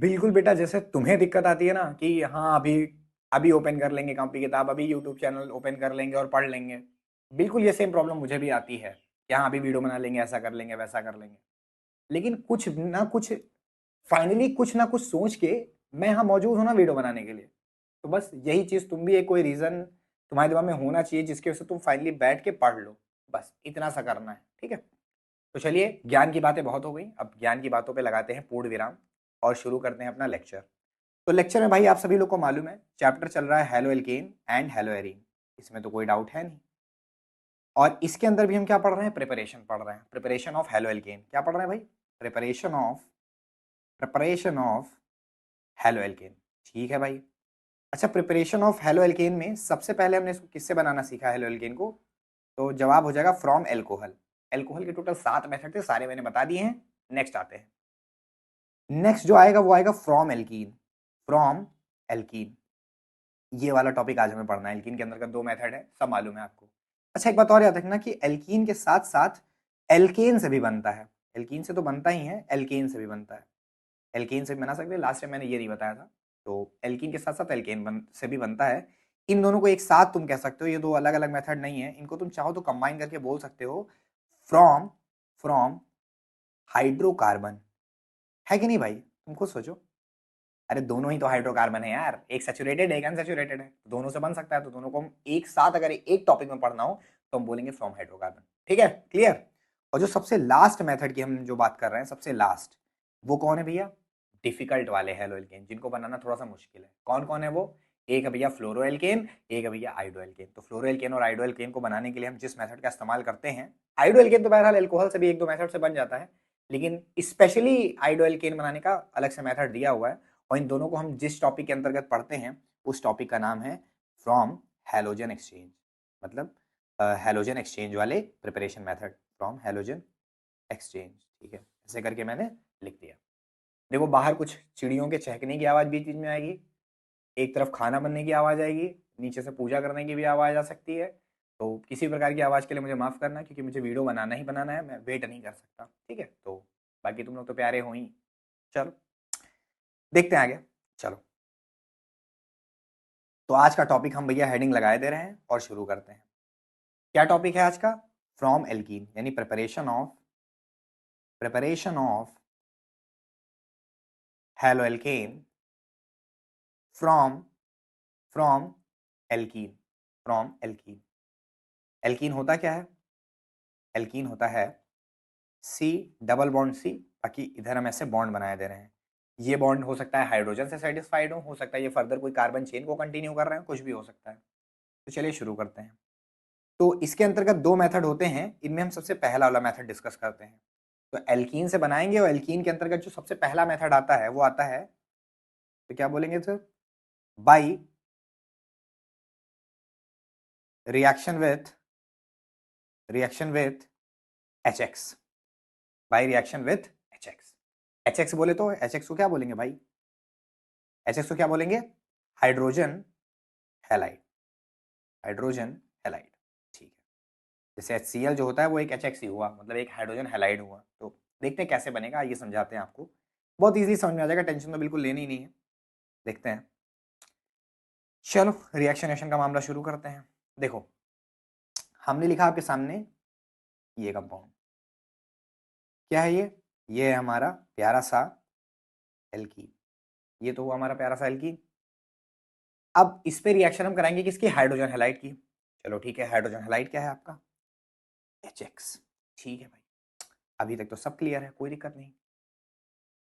बिल्कुल बेटा, जैसे तुम्हें दिक्कत आती है ना कि हाँ अभी अभी ओपन कर लेंगे कॉपी किताब, अभी यूट्यूब चैनल ओपन कर लेंगे और पढ़ लेंगे, बिल्कुल ये सेम प्रॉब्लम मुझे भी आती है कि हाँ अभी वीडियो बना लेंगे, ऐसा कर लेंगे वैसा कर लेंगे, लेकिन कुछ ना कुछ फाइनली कुछ ना कुछ सोच के मैं यहाँ मौजूद हूँ ना वीडियो बनाने के लिए। तो बस यही चीज तुम भी एक कोई रीजन तुम्हारे दिमाग में होना चाहिए जिसकी वजह से तुम फाइनली बैठ के पढ़ लो, बस इतना सा करना है, ठीक है। तो चलिए, ज्ञान की बातें बहुत हो गई, अब ज्ञान की बातों पे लगाते हैं पूर्ण विराम और शुरू करते हैं अपना लेक्चर। तो लेक्चर में भाई आप सभी लोग को मालूम है चैप्टर चल रहा है halo alkane and hello arene, इसमें तो कोई डाउट है नहीं। और इसके अंदर भी हम क्या पढ़ रहे हैं, प्रिपरेशन पढ़ रहे हैं, प्रिपरेशन ऑफ हेलो एल्केन। क्या पढ़ रहे हैं भाई, प्रिपरेशन ऑफ हेलो एल्केन, ठीक है भाई। अच्छा, प्रिपरेशन ऑफ हेलो एल्केन में सबसे पहले हमने इसको किससे बनाना सीखा हेलो एल्केन को, तो जवाब हो जाएगा फ्रॉम एल्कोहल। एल्कोहल के टोटल 7 मेथड थे, सारे मैंने बता दिए हैं। नेक्स्ट आते हैं, नेक्स्ट जो आएगा वो आएगा फ्रॉम एल्कीन। फ्रॉम एल्कीन, ये वाला टॉपिक आज हमें पढ़ना है। एल्कीन के अंदर का 2 मेथड है, सब मालूम है आपको। अच्छा, एक बात और याद रखना कि एल्कीन के साथ साथ एल्केन से भी बनता है। एल्कीन से तो बनता ही है, एल्केन से भी बनता है। एल्केन से भी बना सकते हैं, लास्ट टाइम मैंने ये नहीं बताया था। तो एल्कीन के साथ साथ से भी बनता है। इन दोनों को एक साथ तुम कह सकते हो, ये 2 अलग अलग मेथड नहीं है, इनको तुम चाहो तो कंबाइन करके बोल सकते हो फ्रॉम फ्रॉम हाइड्रोकार्बन। है कि नहीं भाई, तुम खुद सोचो। अरे दोनों ही तो हाइड्रोकार्बन है यार, एक सैचुरेटेड एक अनसैचुरेटेड है, तो दोनों से बन सकता है। तो दोनों को हम एक साथ अगर एक टॉपिक में पढ़ना हो तो हम बोलेंगे फ्रॉम हाइड्रोकार्बन, ठीक है, क्लियर। और जो सबसे लास्ट मेथड की हम जो बात कर रहे हैं, सबसे लास्ट, वो कौन है भैया, डिफिकल्ट वाले हेलो एल्केन, जिनको बनाना थोड़ा सा मुश्किल है। कौन कौन है वो, एक है भैया फ्लोरो एल्केन, एक है भैया आइडो एल्केन। तो फ्लोरो एल्केन और आइडो एल्केन को बनाने के लिए हम जिस मेथड का इस्तेमाल करते हैं, आइडो एल्केन तो बहरहाल एल्कोहल से भी 1-2 मेथड से बन जाता है, लेकिन स्पेशली आइडो एल्केन बनाने का अलग से मेथड दिया हुआ है। और इन दोनों को हम जिस टॉपिक के अंतर्गत पढ़ते हैं उस टॉपिक का नाम है फ्रॉम हैलोजन एक्सचेंज, मतलब हैलोजन एक्सचेंज वाले preparation method, from halogen exchange, ठीक है। ऐसे करके मैंने लिख दिया। देखो बाहर कुछ चिड़ियों के चहकने की आवाज़ बीच बीच में आएगी, एक तरफ खाना बनने की आवाज़ आएगी, नीचे से पूजा करने की भी आवाज़ आ सकती है। तो किसी प्रकार की आवाज़ के लिए मुझे माफ़ करना, क्योंकि मुझे वीडियो बनाना ही बनाना है, मैं वेट नहीं कर सकता, ठीक है। तो बाकी तुम लोग तो प्यारे हो ही। चलो देखते हैं आगे, चलो। तो आज का टॉपिक हम भैया हेडिंग लगाए दे रहे हैं और शुरू करते हैं। क्या टॉपिक है आज का, फ्रॉम एल्कीन, यानी preparation of halo alkane from from alkene, from alkene. Alkene होता क्या है, एल्कीन होता है सी डबल बॉन्ड सी, बाकी इधर हम ऐसे बॉन्ड बनाए दे रहे हैं। ये बॉन्ड हो सकता है हाइड्रोजन से सेटिस्फाइड हो सकता है ये फर्दर कोई कार्बन चेन को कंटिन्यू कर रहे हैं, कुछ भी हो सकता है। तो चलिए शुरू करते हैं। तो इसके अंतर्गत 2 मेथड होते हैं, इनमें हम सबसे पहला वाला मेथड डिस्कस करते हैं। तो एल्कीन से बनाएंगे, और एल्कीन के अंतर्गत जो सबसे पहला मेथड आता है वो आता है, तो क्या बोलेंगे sir, by reaction with H x, by reaction with H x. H x बोले तो एच एक्स को क्या बोलेंगे भाई, एच एक्स को क्या बोलेंगे, हाइड्रोजन हैलाइड, हाइड्रोजन हैलाइड, ठीक है। जैसे HCl जो होता है वो एक एच एक्स ही हुआ, मतलब एक हाइड्रोजन हैलाइड हुआ। तो देखते हैं कैसे बनेगा, ये समझाते हैं आपको, बहुत इजीली समझ में आ जाएगा, टेंशन तो बिल्कुल लेनी ही नहीं है। देखते हैं, चलो रिएक्शन का मामला शुरू करते हैं। देखो हमने लिखा आपके सामने ये कंपाउंड, क्या है ये है हमारा प्यारा सा एल्कीन, ये तो हुआ हमारा प्यारा सा एल्कीन। अब इस पे रिएक्शन हम कराएंगे किसकी, हाइड्रोजन हैलाइड की। चलो ठीक है, हाइड्रोजन हैलाइड क्या है आपका, HX, ठीक है भाई। अभी तक तो सब क्लियर है, कोई दिक्कत नहीं।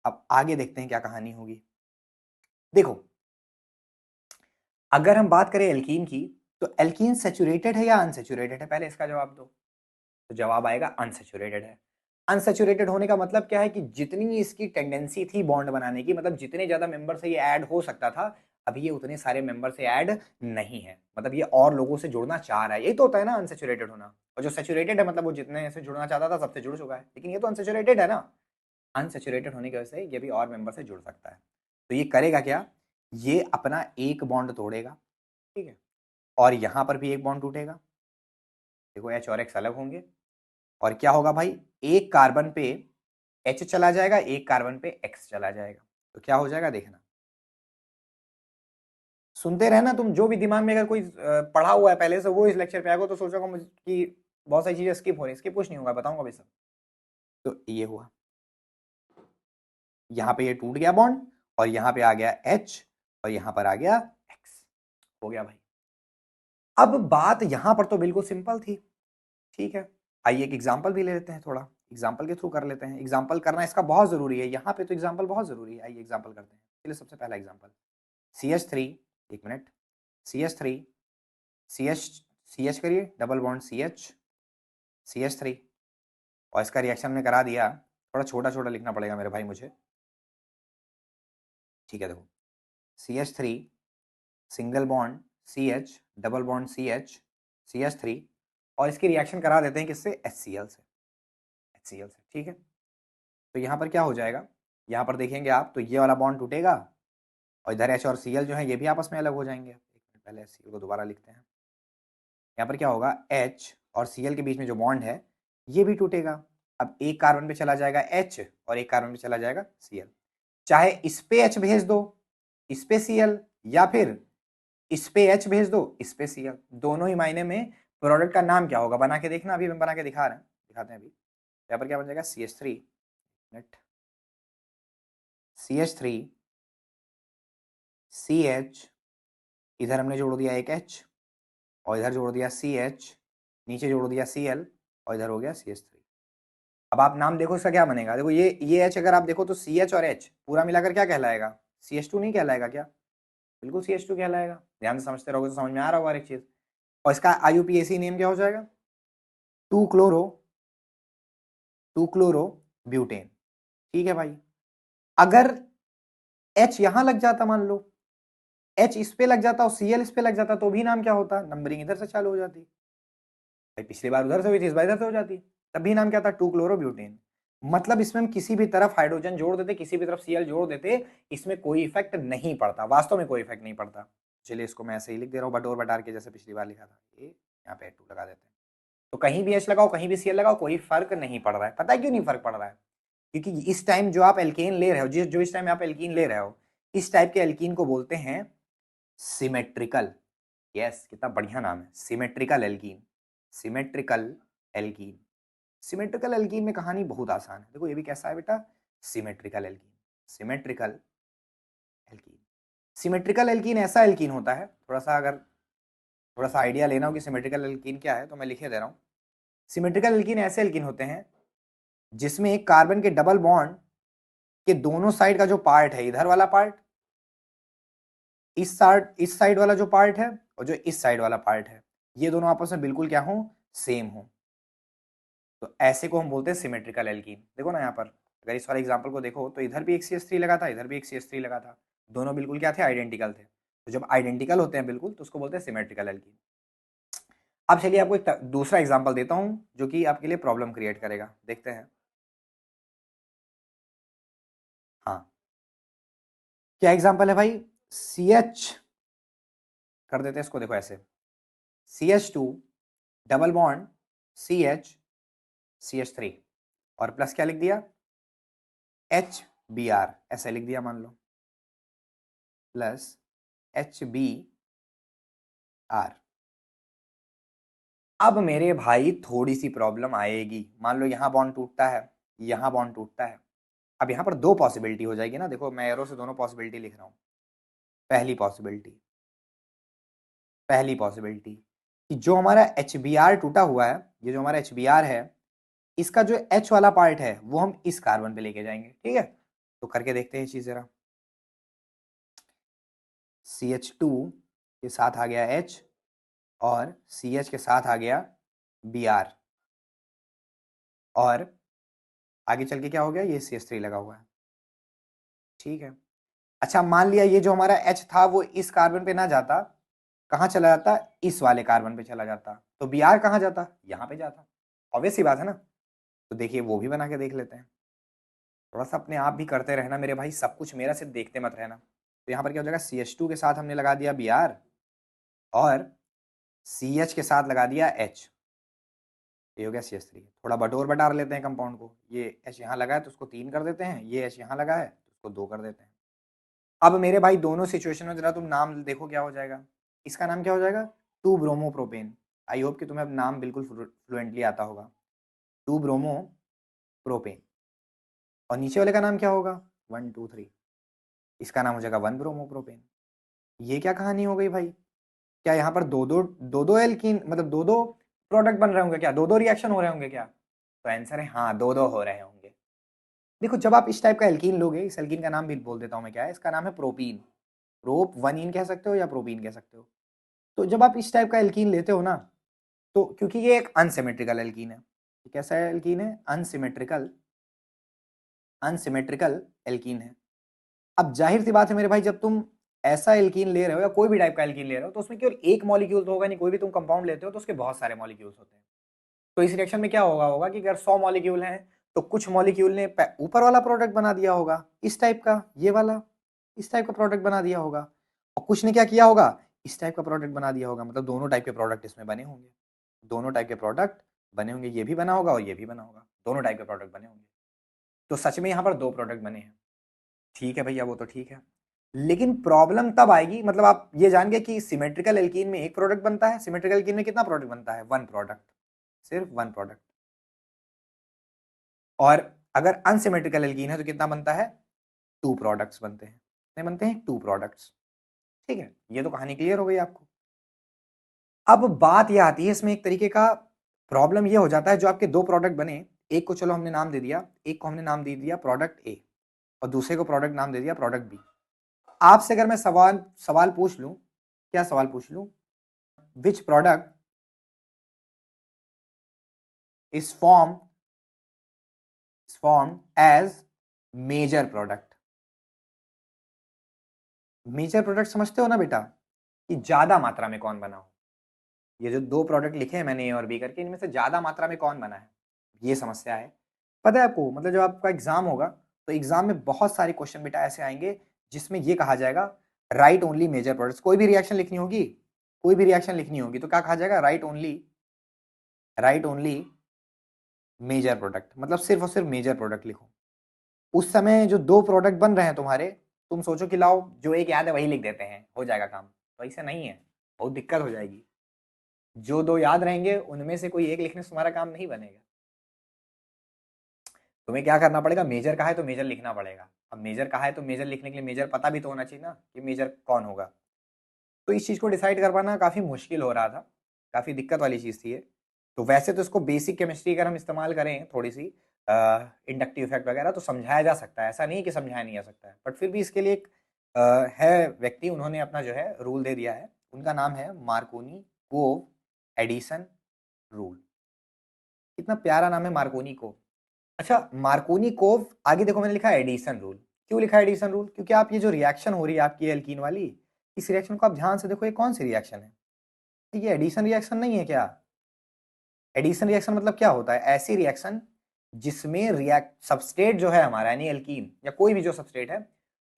अब आगे देखते हैं क्या कहानी होगी। देखो अगर हम बात करें एल्कीन की, तो एल्कीन सैचुरेटेड है या अनसैचुरेटेड है, पहले इसका जवाब दो। तो जवाब आएगा अनसैचुरेटेड है। अनसैचुरेटेड होने का मतलब क्या है कि जितनी इसकी टेंडेंसी थी बॉन्ड बनाने की, मतलब जितने ज्यादा मेंबर से ये ऐड हो सकता था, अभी ये उतने सारे मेंबर से ऐड नहीं है, मतलब ये और लोगों से जुड़ना चाह रहा है। यही तो होता है ना अनसैचुरेटेड होना। और जो सैचुरेटेड है मतलब वो जितने से जुड़ना चाहता था सबसे जुड़ चुका है, लेकिन ये तो अनसैचुरेटेड है ना। अनसैचुरेटेड होने की वजह से ये भी और मेंबर से जुड़ सकता है। तो ये करेगा क्या, ये अपना एक बॉन्ड तोड़ेगा, ठीक है, और यहां पर भी एक बॉन्ड टूटेगा। देखो H और X अलग होंगे, और क्या होगा भाई, एक कार्बन पे H चला जाएगा, एक कार्बन पे X चला जाएगा। तो क्या हो जाएगा देखना, सुनते रहना तुम, जो भी दिमाग में अगर कोई पढ़ा हुआ है पहले से वो इस लेक्चर पे आएगा तो सोचोगा मुझे कि बहुत सारी चीजें स्किप हो रही, स्किप कुछ नहीं होगा, बताऊंगा भाई सब। तो ये हुआ, यहाँ पे ये टूट गया बॉन्ड और यहाँ पे आ गया H और यहाँ पर आ गया X, हो गया भाई। अब बात यहाँ पर तो बिल्कुल सिंपल थी, ठीक है। आइए एक एग्जाम्पल भी ले लेते हैं, थोड़ा एग्जाम्पल के थ्रू कर लेते हैं, एग्जाम्पल करना इसका बहुत जरूरी है, यहाँ पे तो एग्जाम्पल बहुत जरूरी है। आइए एग्जाम्पल करते हैं, चलिए सबसे पहला एग्जाम्पल CH3, एक मिनट, CH3 CH, CH करिए, डबल बॉन्ड CH, CH3 और इसका रिएक्शन में करा दिया, थोड़ा छोटा छोटा लिखना पड़ेगा मेरे भाई मुझे, ठीक है। देखो CH3 single bond CH, double bond CH, CH3 और इसकी रिएक्शन करा देते हैं किससे, HCl से, HCl से, ठीक है। तो यहाँ पर क्या हो जाएगा, यहाँ पर देखेंगे आप तो ये वाला बॉन्ड टूटेगा और इधर H और Cl जो है ये भी आपस में अलग हो जाएंगे। एक मिनट पहले HCl को दोबारा लिखते हैं, यहाँ पर क्या होगा, H और Cl के बीच में जो बॉन्ड है ये भी टूटेगा। अब एक कार्बन पे चला जाएगा H और एक कार्बन पे चला जाएगा Cl, चाहे इस पे H भेज दो इस पे Cl, या फिर इस पे H भेज दो इस पे Cl, दोनों ही मायने में प्रोडक्ट का नाम क्या होगा, बना के देखना, अभी हम बना के दिखाते हैं अभी। यहाँ पर क्या बन जाएगा, CH3 नेट, CH3 CH, इधर हमने जोड़ दिया एक H और इधर जोड़ दिया CH, नीचे जोड़ दिया Cl और इधर हो गया CH3। अब आप नाम देखो इसका क्या बनेगा, देखो ये H अगर आप देखो तो CH और H पूरा मिलाकर क्या कहलाएगा, CH2 नहीं कहलाएगा क्या, बिल्कुल CH2 कहलाएगा। ध्यान से समझते रहोगे तो समझ में आ रहा होगा एक चीज। और इसका IUPAC नेम क्या हो जाएगा, 2 क्लोरो ब्यूटेन, ठीक है भाई। अगर H यहां लग जाता, मान लो H इस पे लग जाता और Cl इस पे लग जाता तो भी नाम क्या होता, नंबरिंग इधर से चालू हो जाती भाई, पिछली बार उधर से हुई थी इस बार इधर से हो जाती, तब भी नाम क्या था, 2 क्लोरो ब्यूटेन। मतलब इसमें हम किसी भी तरफ हाइड्रोजन जोड़ देते, किसी भी तरफ Cl जोड़ देते, इसमें कोई इफेक्ट नहीं पड़ता, वास्तव में कोई इफेक्ट नहीं पड़ता। चलिए इसको मैं ऐसे ही लिख दे रहा हूँ, बटोर बटार के जैसे पिछली बार लिखा था, ये यहाँ पे 2 लगा देते हैं। तो कहीं भी H लगाओ कहीं भी Cl लगाओ कोई फर्क नहीं पड़ रहा है, पता है क्यों नहीं फर्क पड़ रहा है, क्योंकि इस टाइम जो आप एल्केन ले रहे हो, जो इस टाइम आप एल्कीन ले रहे हो, इस टाइप के एल्कीन को बोलते हैं सिमेट्रिकल। यस, कितना बढ़िया नाम है, symmetrical alkene, symmetrical alkene. Symmetrical alkene में कहानी बहुत आसान है, देखो ये भी कैसा है बेटा, symmetrical alkene, symmetrical alkene. Symmetrical alkene ऐसा एल्कीन होता है, थोड़ा सा आइडिया लेना हो कि सिमेट्रिकल एल्कीन क्या है तो मैं लिखे दे रहा हूँ। सिमेट्रिकल एल्कीन ऐसे एल्कीन होते हैं जिसमें एक कार्बन के डबल बॉन्ड के दोनों साइड का जो पार्ट है, इधर वाला पार्ट, इस साइड वाला जो पार्ट है और जो इस साइड वाला पार्ट है, ये दोनों आपस में बिल्कुल क्या हो, सेम हो, तो ऐसे को हम बोलते हैं सिमेट्रिकल एल्कीन। देखो ना यहाँ पर अगर इस वाले एग्जांपल को देखो तो इधर भी एक CH3 लगा था, इधर भी एक CH3 लगा था, दोनों बिल्कुल क्या थे, आइडेंटिकल थे। तो जब आइडेंटिकल होते हैं बिल्कुल तो उसको बोलते हैं सिमेट्रिकल एल्कीन। अब चलिए आपको एक दूसरा एग्जाम्पल देता हूं जो कि आपके लिए प्रॉब्लम क्रिएट करेगा, देखते हैं। हाँ, क्या एग्जाम्पल है भाई, CH कर देते हैं इसको, देखो ऐसे CH2 double bond CH, CH3 और प्लस क्या लिख दिया, HBr, ऐसे लिख दिया मान लो, प्लस HBr। अब मेरे भाई थोड़ी सी प्रॉब्लम आएगी, मान लो यहां बॉन्ड टूटता है, यहां बॉन्ड टूटता है। अब यहां पर दो पॉसिबिलिटी हो जाएगी ना, देखो मैं एरो से दोनों पॉसिबिलिटी लिख रहा हूं। पहली पॉसिबिलिटी कि जो हमारा HBr टूटा हुआ है, ये जो हमारा HBr है, इसका जो H वाला पार्ट है वो हम इस कार्बन पे लेके जाएंगे, ठीक है। तो करके देखते हैं चीज जरा, CH2 के साथ आ गया H और CH के साथ आ गया Br और आगे चल के क्या हो गया, ये CH3 लगा हुआ है, ठीक है। अच्छा मान लिया ये जो हमारा H था वो इस कार्बन पे ना जाता, कहाँ चला जाता, इस वाले कार्बन पे चला जाता, तो Br कहाँ जाता, यहाँ पे जाता, ऑब्वियस सी बात है ना। तो देखिए वो भी बना के देख लेते हैं, थोड़ा सा अपने आप भी करते रहना मेरे भाई, सब कुछ मेरा सिर्फ देखते मत रहना। तो यहाँ पर क्या हो जाएगा, CH2 के साथ हमने लगा दिया Br और CH के साथ लगा दिया H, ये हो गया CH3। थोड़ा बटोर बटार लेते हैं कंपाउंड को, ये H यहाँ लगा है तो उसको 3 कर देते हैं, ये H यहाँ लगा है तो उसको 2 कर देते हैं, अब मेरे भाई दोनों सिचुएशन में जरा तुम नाम देखो क्या हो जाएगा। इसका नाम क्या हो जाएगा, 2 ब्रोमो प्रोपेन। आई होप कि तुम्हें अब नाम बिल्कुल फ्लुएंटली आता होगा, 2 ब्रोमो प्रोपेन। और नीचे वाले का नाम क्या होगा, 1 2 3, इसका नाम हो जाएगा 1 ब्रोमो प्रोपेन। ये क्या कहानी हो गई भाई, क्या यहाँ पर दो दो एल्कीन मतलब दो दो प्रोडक्ट बन रहे होंगे क्या, दो दो रिएक्शन हो रहे होंगे क्या? तो आंसर है हाँ, दो दो हो रहे होंगे। देखो जब आप इस टाइप का एल्कीन लोगे, इस एल्कीन का नाम भी बोल देता हूँ मैं, क्या है इसका नाम है प्रोपीन। प्रोप 1इन कह सकते हो या प्रोपीन कह सकते हो। तो जब आप इस टाइप का एल्कीन लेते हो ना, तो क्योंकि ये एक अनसिमेट्रिकल एल्कीन है, कैसा एल्कीन है, अनसिमेट्रिकल, अनसिमेट्रिकल एल्कीन है। अब जाहिर सी बात है मेरे भाई, जब तुम ऐसा एल्कीन ले रहे हो या कोई भी टाइप का एल्कीन ले रहे हो, तो उसमें केवल एक मॉलिक्यूल तो होगा नहीं, कोई भी तुम कंपाउंड लेते हो तो उसके बहुत सारे मॉलिक्यूल्स होते हैं। तो इस रिएक्शन में क्या होगा कि अगर 100 मॉलिक्यूल हैं तो कुछ मॉलिक्यूल ने ऊपर वाला प्रोडक्ट बना दिया होगा इस टाइप का, ये वाला इस टाइप का प्रोडक्ट बना दिया होगा, और कुछ ने क्या किया होगा, इस टाइप का प्रोडक्ट बना दिया होगा। मतलब दोनों टाइप के प्रोडक्ट इसमें बने होंगे, दोनों टाइप के प्रोडक्ट बने होंगे, ये भी बना होगा और ये भी बना होगा, दोनों टाइप के प्रोडक्ट बने होंगे। तो सच में यहाँ पर दो प्रोडक्ट बने हैं। ठीक है भैया, वो तो ठीक है, लेकिन प्रॉब्लम तब आएगी, मतलब आप ये जान गए कि सिमेट्रिकल एल्कीन में एक प्रोडक्ट बनता है, सिमेट्रिकल एल्कीन में कितना प्रोडक्ट बनता है, 1 प्रोडक्ट, सिर्फ 1 प्रोडक्ट। और अगर अनसिमेट्रिकल एल्कीन है तो कितना बनता है, 2 प्रोडक्ट्स बनते हैं, कितने बनते हैं, 2 प्रोडक्ट्स। ठीक है, ये तो कहानी क्लियर हो गई आपको। अब बात यह आती है इसमें एक तरीके का प्रॉब्लम ये हो जाता है, जो आपके दो प्रोडक्ट बने, एक को चलो हमने नाम दे दिया, एक को हमने नाम दे दिया प्रोडक्ट ए, और दूसरे को प्रोडक्ट नाम दे दिया प्रोडक्ट बी। आपसे अगर मैं सवाल सवाल पूछ लूं, क्या सवाल पूछ लूं, which product is form as major product. Major product समझते हो ना बेटा, कि ज्यादा मात्रा में कौन बना हो। ये जो दो प्रोडक्ट लिखे हैं मैंने ए और बी करके, इनमें से ज्यादा मात्रा में कौन बना है, ये समस्या है। पता है आपको, मतलब जब आपका एग्जाम होगा तो एग्जाम में बहुत सारे क्वेश्चन बेटा ऐसे आएंगे जिसमें ये कहा जाएगा राइट ओनली मेजर प्रोडक्ट्स। कोई भी रिएक्शन लिखनी होगी, कोई भी रिएक्शन लिखनी होगी तो क्या कहा जाएगा, राइट ओनली मेजर प्रोडक्ट, मतलब सिर्फ और सिर्फ मेजर प्रोडक्ट लिखो। उस समय जो दो प्रोडक्ट बन रहे हैं तुम्हारे, तुम सोचो कि लाओ जो एक याद है वही लिख देते हैं, हो जाएगा काम, तो ऐसा नहीं है, बहुत दिक्कत हो जाएगी। जो दो याद रहेंगे उनमें से कोई एक लिखने से तुम्हारा काम नहीं बनेगा। तुम्हें क्या करना पड़ेगा, मेजर कहा है तो मेजर लिखना पड़ेगा। अब मेजर कहा है तो मेजर लिखने के लिए मेजर पता भी तो होना चाहिए ना कि मेजर कौन होगा। तो इस चीज को डिसाइड कर पाना काफी मुश्किल हो रहा था, काफी दिक्कत वाली चीज थी ये। तो वैसे तो इसको बेसिक केमिस्ट्री अगर हम इस्तेमाल करें थोड़ी सी, इंडक्टिव इफेक्ट वगैरह, तो समझाया जा सकता है, ऐसा नहीं कि समझाया नहीं जा सकता है। बट फिर भी इसके लिए एक है व्यक्ति, उन्होंने अपना जो है रूल दे दिया है, उनका नाम है मार्कोनी कोव एडिशन रूल। कितना प्यारा नाम है मार्कोनी कोव। अच्छा, मार्कोनी कोव, आगे देखो मैंने लिखा है एडिशन रूल। क्यों लिखा है एडिशन रूल, क्योंकि आप ये जो रिएक्शन हो रही है आपकी एल्कीन वाली, इस रिएक्शन को आप ध्यान से देखो, ये कौन सी रिएक्शन है, ये एडिशन रिएक्शन नहीं है क्या। एडिशन रिएक्शन मतलब क्या होता है, ऐसी रिएक्शन जिसमें रिएक्ट सबस्ट्रेट जो है हमारा यानी एल्कीन या कोई भी जो सबस्ट्रेट है,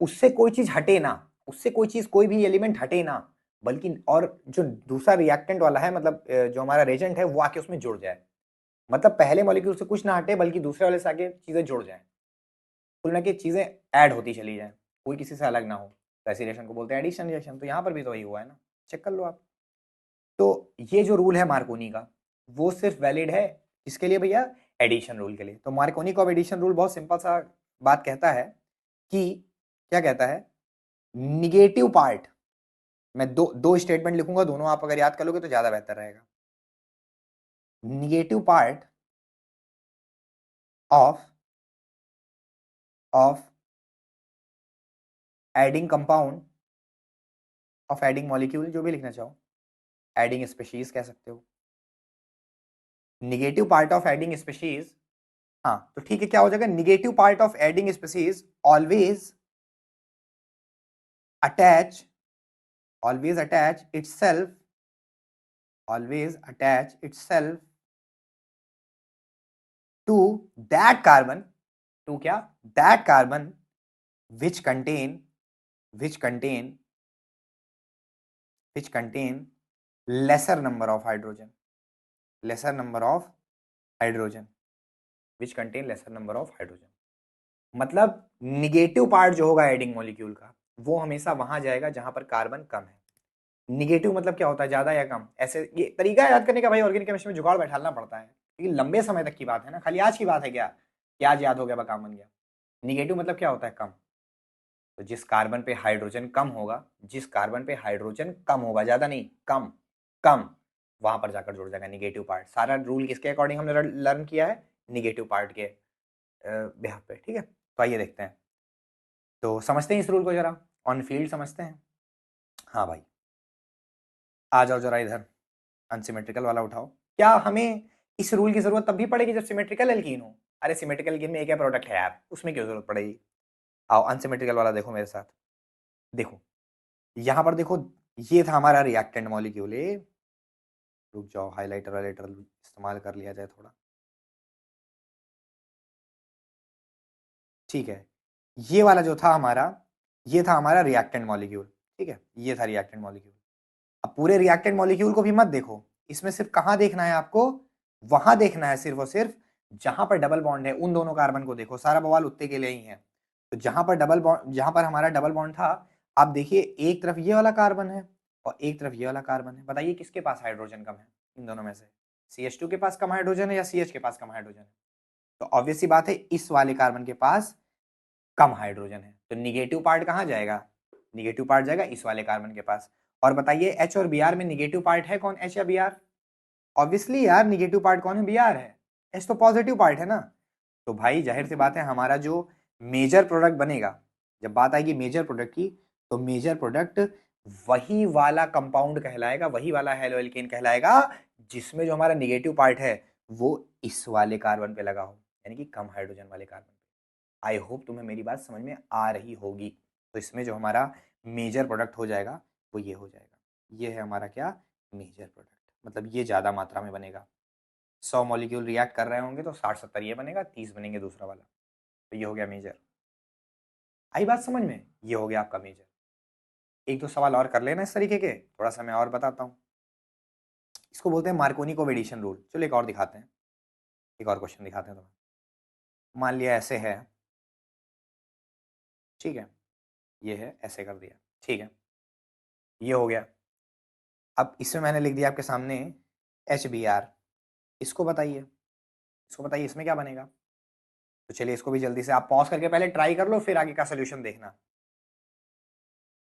उससे कोई चीज हटे ना, उससे कोई चीज कोई भी एलिमेंट हटे ना, बल्कि और जो दूसरा रिएक्टेंट वाला है, मतलब जो हमारा रेजेंट है वो आके उसमें जुड़ जाए। मतलब पहले मॉलिक्यूल से कुछ ना हटे बल्कि दूसरे वाले से आके चीजें जुड़ जाए, कुल ना कि चीजें ऐड होती चली जाए, कोई किसी से अलग ना हो। तो ऐसी रिएक्शन को बोलते हैं एडिशन रिएक्शन। तो यहाँ पर भी तो वही हुआ है ना, चेक कर लो आप। तो ये जो रूल है मार्कोनी का, वो सिर्फ वैलिड है इसके लिए भैया, एडिशन रूल के लिए। तो मार्कोनी का एडिशन रूल बहुत सिंपल सा बात कहता है कि, क्या कहता है, निगेटिव पार्ट, मैं दो दो स्टेटमेंट लिखूंगा, दोनों आप अगर याद कर लोगे तो ज्यादा बेहतर रहेगा। Negative part of of adding compound, of adding molecule, जो भी लिखना चाहो, एडिंग स्पीशीज कह सकते हो, negative part of adding species. हाँ तो ठीक है, क्या हो जाएगा, negative part of adding species always attach, always attach itself, always attach itself to that carbon, to क्या, that carbon which contain, which contain, which contain lesser number of hydrogen, lesser number of hydrogen, which contain lesser number of hydrogen। मतलब negative part जो होगा adding molecule का, वो हमेशा वहां जाएगा जहां पर कार्बन कम है। निगेटिव मतलब क्या होता है, ज्यादा या कम। ऐसे ये तरीका याद करने का भाई ऑर्गेनिक केमिस्ट्री में जुगाड़ बैठाना पड़ता है, क्योंकि लंबे समय तक की बात है ना, खाली आज की बात है क्या कि आज याद हो गया काम बन गया। निगेटिव मतलब क्या होता है, कम। तो जिस कार्बन पे हाइड्रोजन कम होगा, जिस कार्बन पे हाइड्रोजन कम होगा, ज्यादा नहीं, कम, कम, वहां पर जाकर जुड़ जाएगा निगेटिव पार्ट। सारा रूल किसके अकॉर्डिंग हमने लर्न किया है, निगेटिव पार्ट के बिहाफ पे, ठीक है। तो आइए देखते हैं, तो समझते हैं इस रूल को जरा, ऑन फील्ड समझते हैं। हाँ भाई, आ जाओ जरा इधर, अनसिमेट्रिकल वाला उठाओ। क्या हमें इस रूल की जरूरत तब भी पड़ेगी जब सिमेट्रिकल एल्कीन हो? अरे सिमेट्रिकल एल्कीन में एक ही प्रोडक्ट है यार, उसमें क्यों जरूरत पड़ेगी। आओ अनसिमेट्रिकल वाला देखो मेरे साथ। देखो यहां पर देखो, ये था हमारा रिएक्टेंट मॉलिक्यूल ए। रुक जाओ, हाइलाइटर वाइलाइटर इस्तेमाल कर लिया जाए थोड़ा, ठीक है। ये वाला जो था हमारा, ये था हमारा रिएक्टेंट मॉलिक्यूल, ठीक है, ये था रिएक्टेंट मॉलिक्यूल। अब पूरे रिएक्टेंट मॉलिक्यूल को भी मत देखो, इसमें सिर्फ कहां देखना है आपको, वहां देखना है सिर्फ और सिर्फ जहां पर डबल बॉन्ड है, उन दोनों कार्बन को देखो, सारा बवाल उत्ते के लिए ही है। तो जहां पर डबल बॉन्ड, जहां पर हमारा डबल बॉन्ड था, आप देखिए एक तरफ ये वाला कार्बन है और एक तरफ ये वाला कार्बन है, बताइए किसके पास हाइड्रोजन कम है इन दोनों में से? CH2 के पास कम हाइड्रोजन है या CH के पास कम हाइड्रोजन है? तो ऑब्वियस सी बात है इस वाले कार्बन के पास कम हाइड्रोजन है, तो निगेटिव पार्ट कहां जाएगा, निगेटिव पार्ट जाएगा इस वाले कार्बन के पास। और बताइए H और Br में निगेटिव पार्ट है कौन, H या Br? ऑब्वियसली यार निगेटिव पार्ट कौन है, Br है। H तो पॉजिटिव पार्ट है ना। तो भाई जाहिर सी बात है हमारा जो मेजर प्रोडक्ट बनेगा, जब बात आएगी मेजर प्रोडक्ट की, तो मेजर प्रोडक्ट वही वाला कंपाउंड कहलाएगा, वही वाला हेलोएल्केन कहलाएगा जिसमें जो हमारा निगेटिव पार्ट है वो इस वाले कार्बन पे लगा हो, यानी कि कम हाइड्रोजन वाले कार्बन पे। आई होप तुम्हें मेरी बात समझ में आ रही होगी। तो इसमें जो हमारा मेजर प्रोडक्ट हो जाएगा वो ये हो जाएगा, ये है हमारा क्या, मेजर प्रोडक्ट। मतलब ये ज़्यादा मात्रा में बनेगा, 100 मॉलिक्यूल रिएक्ट कर रहे होंगे तो 60-70 ये बनेगा, 30 बनेंगे दूसरा वाला। तो ये हो गया मेजर। आई बात समझ में, ये हो गया आपका मेजर। एक दो सवाल और कर लेना इस तरीके के, थोड़ा सा मैं और बताता हूँ। इसको बोलते हैं मार्कोनी कोवेडिशन रूल। चलो एक और दिखाते हैं, एक और क्वेश्चन दिखाते हैं तुम्हें। मान लिया ऐसे है, ठीक है, ये है, ऐसे कर दिया, ठीक है, ये हो गया। अब इसमें मैंने लिख दिया आपके सामने HBr। इसको बताइए, इसको बताइए इसमें क्या बनेगा। तो चलिए इसको भी जल्दी से आप पॉज करके पहले ट्राई कर लो, फिर आगे का सोल्यूशन देखना।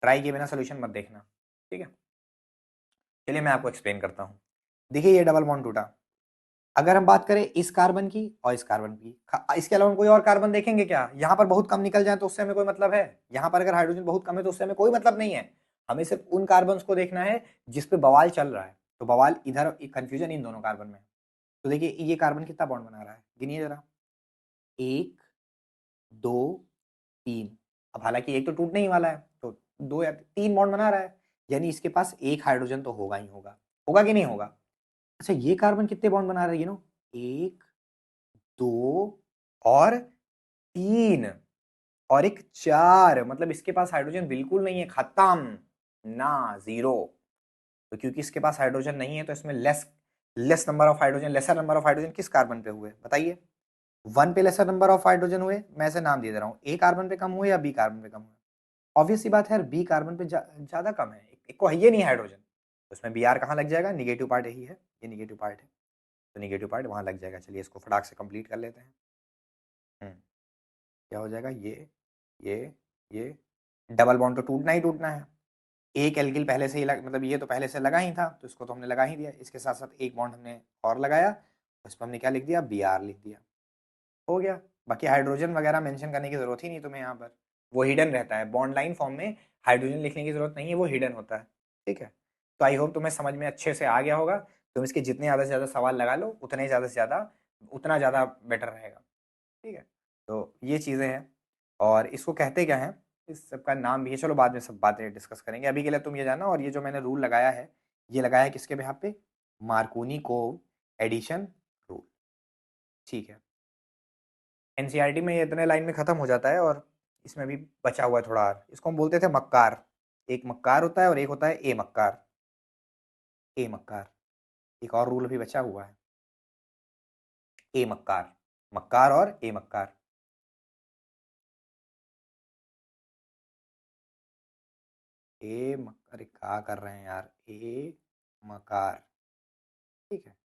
ट्राई किए बिना सोल्यूशन मत देखना, ठीक है। चलिए मैं आपको एक्सप्लेन करता हूँ। देखिए ये डबल बॉन्ड टूटा। अगर हम बात करें इस कार्बन की और इस कार्बन की, इसके अलावा हम कोई और कार्बन देखेंगे क्या? यहाँ पर बहुत कम निकल जाए तो उससे हमें कोई मतलब है? यहाँ पर अगर हाइड्रोजन बहुत कम है तो उससे हमें कोई मतलब नहीं है। हमें सिर्फ उन कार्बन को देखना है जिस पे बवाल चल रहा है। तो बवाल इधर, कंफ्यूजन इन दोनों कार्बन में। तो देखिए ये कार्बन कितना बॉन्ड बना रहा है, गिनिए जरा। 1 2 3। अब हालांकि एक तो टूटने ही वाला है, तो 2 या 3 बॉन्ड बना रहा है, यानी इसके पास एक हाइड्रोजन तो होगा ही होगा। होगा कि नहीं होगा? अच्छा ये कार्बन कितने बॉन्ड बना रहा है, 1 2 और 3 और एक 4, मतलब इसके पास हाइड्रोजन बिल्कुल नहीं है, खत्म ना, जीरो। तो क्योंकि इसके पास हाइड्रोजन नहीं है तो इसमें less less number of hydrogen, laser number of hydrogen किस कार्बन पे हुए बताइए? 1 पे लेसर नंबर ऑफ हाइड्रोजन हुए, मैं ऐसे नाम दे दे रहा हूँ, A कार्बन पे कम हुए या B कार्बन पे कम हुए? ऑब्वियस सी बात है यार, B कार्बन पे ज्यादा कम है, एक को है ये नहीं हाइड्रोजन, तो इसमें Br कहाँ लग जाएगा, निगेटिव पार्ट यही है, ये निगेटिव पार्ट है, तो निगेटिव पार्ट वहां लग जाएगा। चलिए इसको फटाक से कंप्लीट कर लेते हैं। हम्म, क्या हो जाएगा, ये ये डबल बॉन्ड तो टूटना ही टूटना है। एक एल्किल पहले से ही मतलब ये तो पहले से लगा ही था, तो इसको तो हमने लगा ही दिया, इसके साथ साथ एक बॉन्ड हमने और लगाया, उस पर हमने क्या लिख दिया, Br लिख दिया, हो गया। बाकी हाइड्रोजन वगैरह मेंशन करने की जरूरत ही नहीं तुम्हें यहाँ पर, वो हिडन रहता है, बॉन्ड लाइन फॉर्म में हाइड्रोजन लिखने की जरूरत नहीं है, वो हिडन होता है, ठीक है। तो आई होप तुम्हें समझ में अच्छे से आ गया होगा। तुम इसके जितने ज़्यादा से ज़्यादा सवाल लगा लो उतने ज़्यादा से ज़्यादा, उतना ज़्यादा बेटर रहेगा, ठीक है। तो ये चीज़ें हैं, और इसको कहते क्या है, इस सबका नाम भी है, चलो बाद में सब बातें डिस्कस करेंगे। अभी के लिए तुम ये जाना, और ये जो मैंने रूल लगाया है, ये लगाया है किसके बेहाफ पे, मार्कोनी को एडिशन रूल, ठीक है। एनसीईआरटी में ये इतने लाइन में खत्म हो जाता है, और इसमें भी बचा हुआ है थोड़ा और, इसको हम बोलते थे मक्कार। एक मक्कार होता है और एक होता है ए मक्कार, ए मक्कार। एक और रूल भी बचा हुआ है, ए मक्कार, मक्कार और ए मक्कार। अरे क्या कर रहे हैं यार, ए मकार। ठीक है,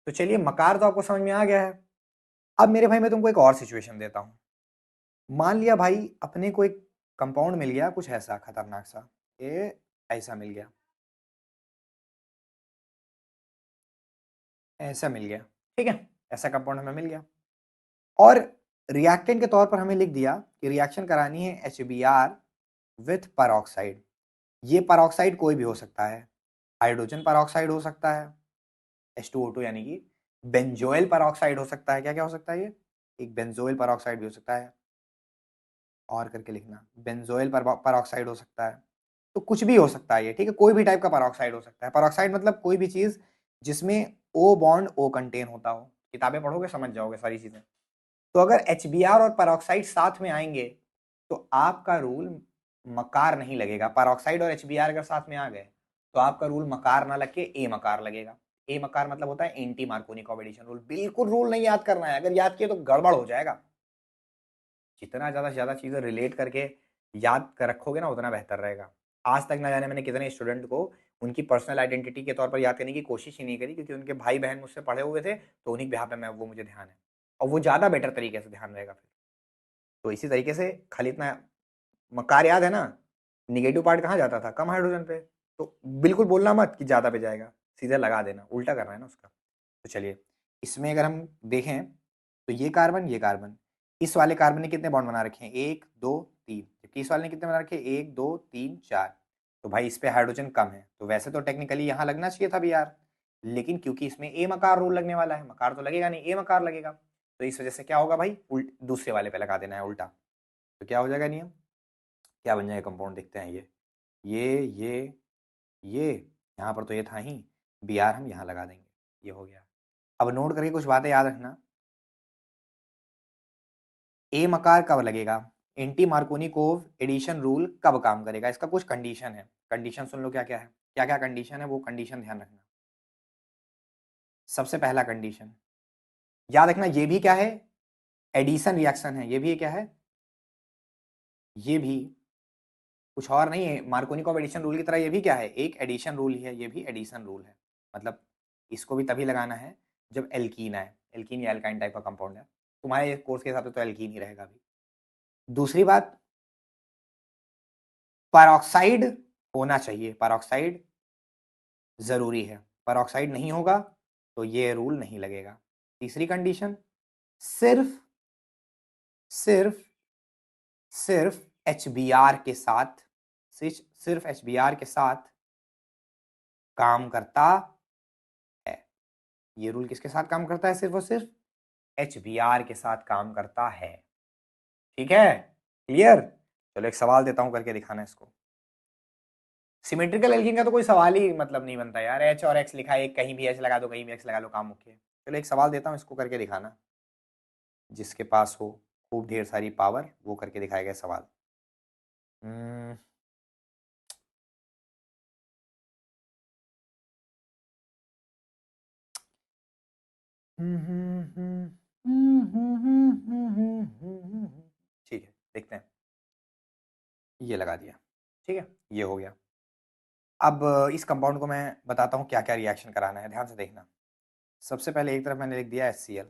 तो चलिए मकार तो आपको समझ में आ गया है। अब मेरे भाई मैं तुमको एक और सिचुएशन देता हूं। मान लिया भाई अपने को एक कंपाउंड मिल गया कुछ ऐसा खतरनाक सा, ये ऐसा मिल गया, ऐसा मिल गया। ठीक है, ऐसा कंपाउंड हमें मिल गया और रिएक्टेंट के तौर पर हमें लिख दिया कि रिएक्शन करानी है HBr विथ परऑक्साइड। ये परऑक्साइड कोई भी हो सकता है, हाइड्रोजन परऑक्साइड हो सकता है H2O2, यानी कि बेंजोइल परऑक्साइड हो सकता है। क्या क्या हो सकता है ये, एक बेंजोइल परऑक्साइड भी हो सकता है, और करके लिखना बेंजोइल परऑक्साइड हो सकता है। तो कुछ भी हो सकता है ये, ठीक है, कोई भी टाइप का परऑक्साइड हो सकता है। परऑक्साइड मतलब कोई भी चीज जिसमें O बॉन्ड O कंटेन होता हो। किताबें पढ़ोगे समझ जाओगे सारी चीजें। तो अगर HBr और परऑक्साइड साथ में आएंगे तो आपका रूल मकार नहीं लगेगा। परऑक्साइड और HBr अगर साथ में आ गए तो आपका रूल मकार ना लग के ए मकार लगेगा। ए मकार मतलब होता है एंटी मार्कोनी कॉम्बिनेशन रूल। बिल्कुल रूल नहीं याद करना है, अगर याद किए तो गड़बड़ हो जाएगा। जितना ज्यादा से ज्यादा चीजें रिलेट करके याद कर रखोगे ना उतना बेहतर रहेगा। आज तक ना जाने मैंने कितने स्टूडेंट को उनकी पर्सनल आइडेंटिटी के तौर पर याद करने की कोशिश ही नहीं करी, क्योंकि उनके भाई बहन मुझसे पढ़े हुए थे, तो उन्हीं के बिहाफ पे मैं वो मुझे ध्यान है और वो ज्यादा बेटर तरीके से ध्यान रहेगा फिर। तो इसी तरीके से खाली इतना मकार याद है ना, निगेटिव पार्ट कहाँ जाता था, कम हाइड्रोजन पे। तो बिल्कुल बोलना मत कि ज्यादा पे जाएगा, सीधा लगा देना, उल्टा करना है ना उसका। तो चलिए इसमें अगर हम देखें तो ये कार्बन इस वाले कार्बन ने कितने बॉन्ड बना रखे हैं, 1 2 3, जबकि इस वाले ने कितने बना रखे हैं, 1 2 3 4। तो भाई इस पे हाइड्रोजन कम है, तो वैसे तो टेक्निकली यहाँ लगना चाहिए था भी यार, लेकिन क्योंकि इसमें ए मकार रूल लगने वाला है, मकार तो लगेगा नहीं, ए मकार लगेगा, तो इस वजह से क्या होगा भाई, दूसरे वाले पे लगा देना है उल्टा। तो क्या हो जाएगा नियम, क्या बन जाएगा कंपाउंड, देखते हैं ये यहाँ पर तो ये था ही, Br हम यहाँ लगा देंगे, ये हो गया। अब नोट करके कुछ बातें याद रखना। ए मकार कब लगेगा, anti Markovnikov addition rule कब काम करेगा, इसका कुछ कंडीशन है। कंडीशन सुन लो क्या क्या है, क्या क्या कंडीशन है, वो कंडीशन ध्यान रखना। सबसे पहला कंडीशन याद रखना, ये भी क्या है, एडिशन रिएक्शन है, ये भी क्या है, ये भी कुछ और नहीं है, मार्कोनी कोव एडिशन रूल की तरह ये भी क्या है, एक एडिशन रूल ही है, ये भी एडिशन रूल है। मतलब इसको भी तभी लगाना है जब एल्कीन आए, एल्कीन या एल्काइन टाइप का कंपाउंड है, तुम्हारे कोर्स के हिसाब से तो एल्कीन ही रहेगा अभी। दूसरी बात, परऑक्साइड होना चाहिए, परऑक्साइड जरूरी है, परऑक्साइड नहीं होगा तो ये रूल नहीं लगेगा। तीसरी कंडीशन, सिर्फ सिर्फ सिर्फ HBr के साथ, सिर्फ HBr के साथ काम करता है। ये रूल किसके साथ काम करता है, सिर्फ और सिर्फ HBr के साथ काम करता है। ठीक है, क्लियर। चलो एक सवाल देता हूं, करके दिखाना इसको। सिमेट्रिकल एल्कीन का तो कोई सवाल ही मतलब नहीं बनता यार, H और X लिखा है, एक कहीं भी H लगा दो, कहीं भी X लगा लो, काम मुख्य है। चलो एक सवाल देता हूँ, इसको करके दिखाना, जिसके पास हो खूब ढेर सारी पावर वो करके दिखाएगा सवाल। हम्म, ठीक है देखते हैं, ये लगा दिया, ठीक है, ये हो गया। अब इस कंपाउंड को मैं बताता हूँ क्या क्या रिएक्शन कराना है, ध्यान से देखना। सबसे पहले एक तरफ मैंने लिख दिया HCl,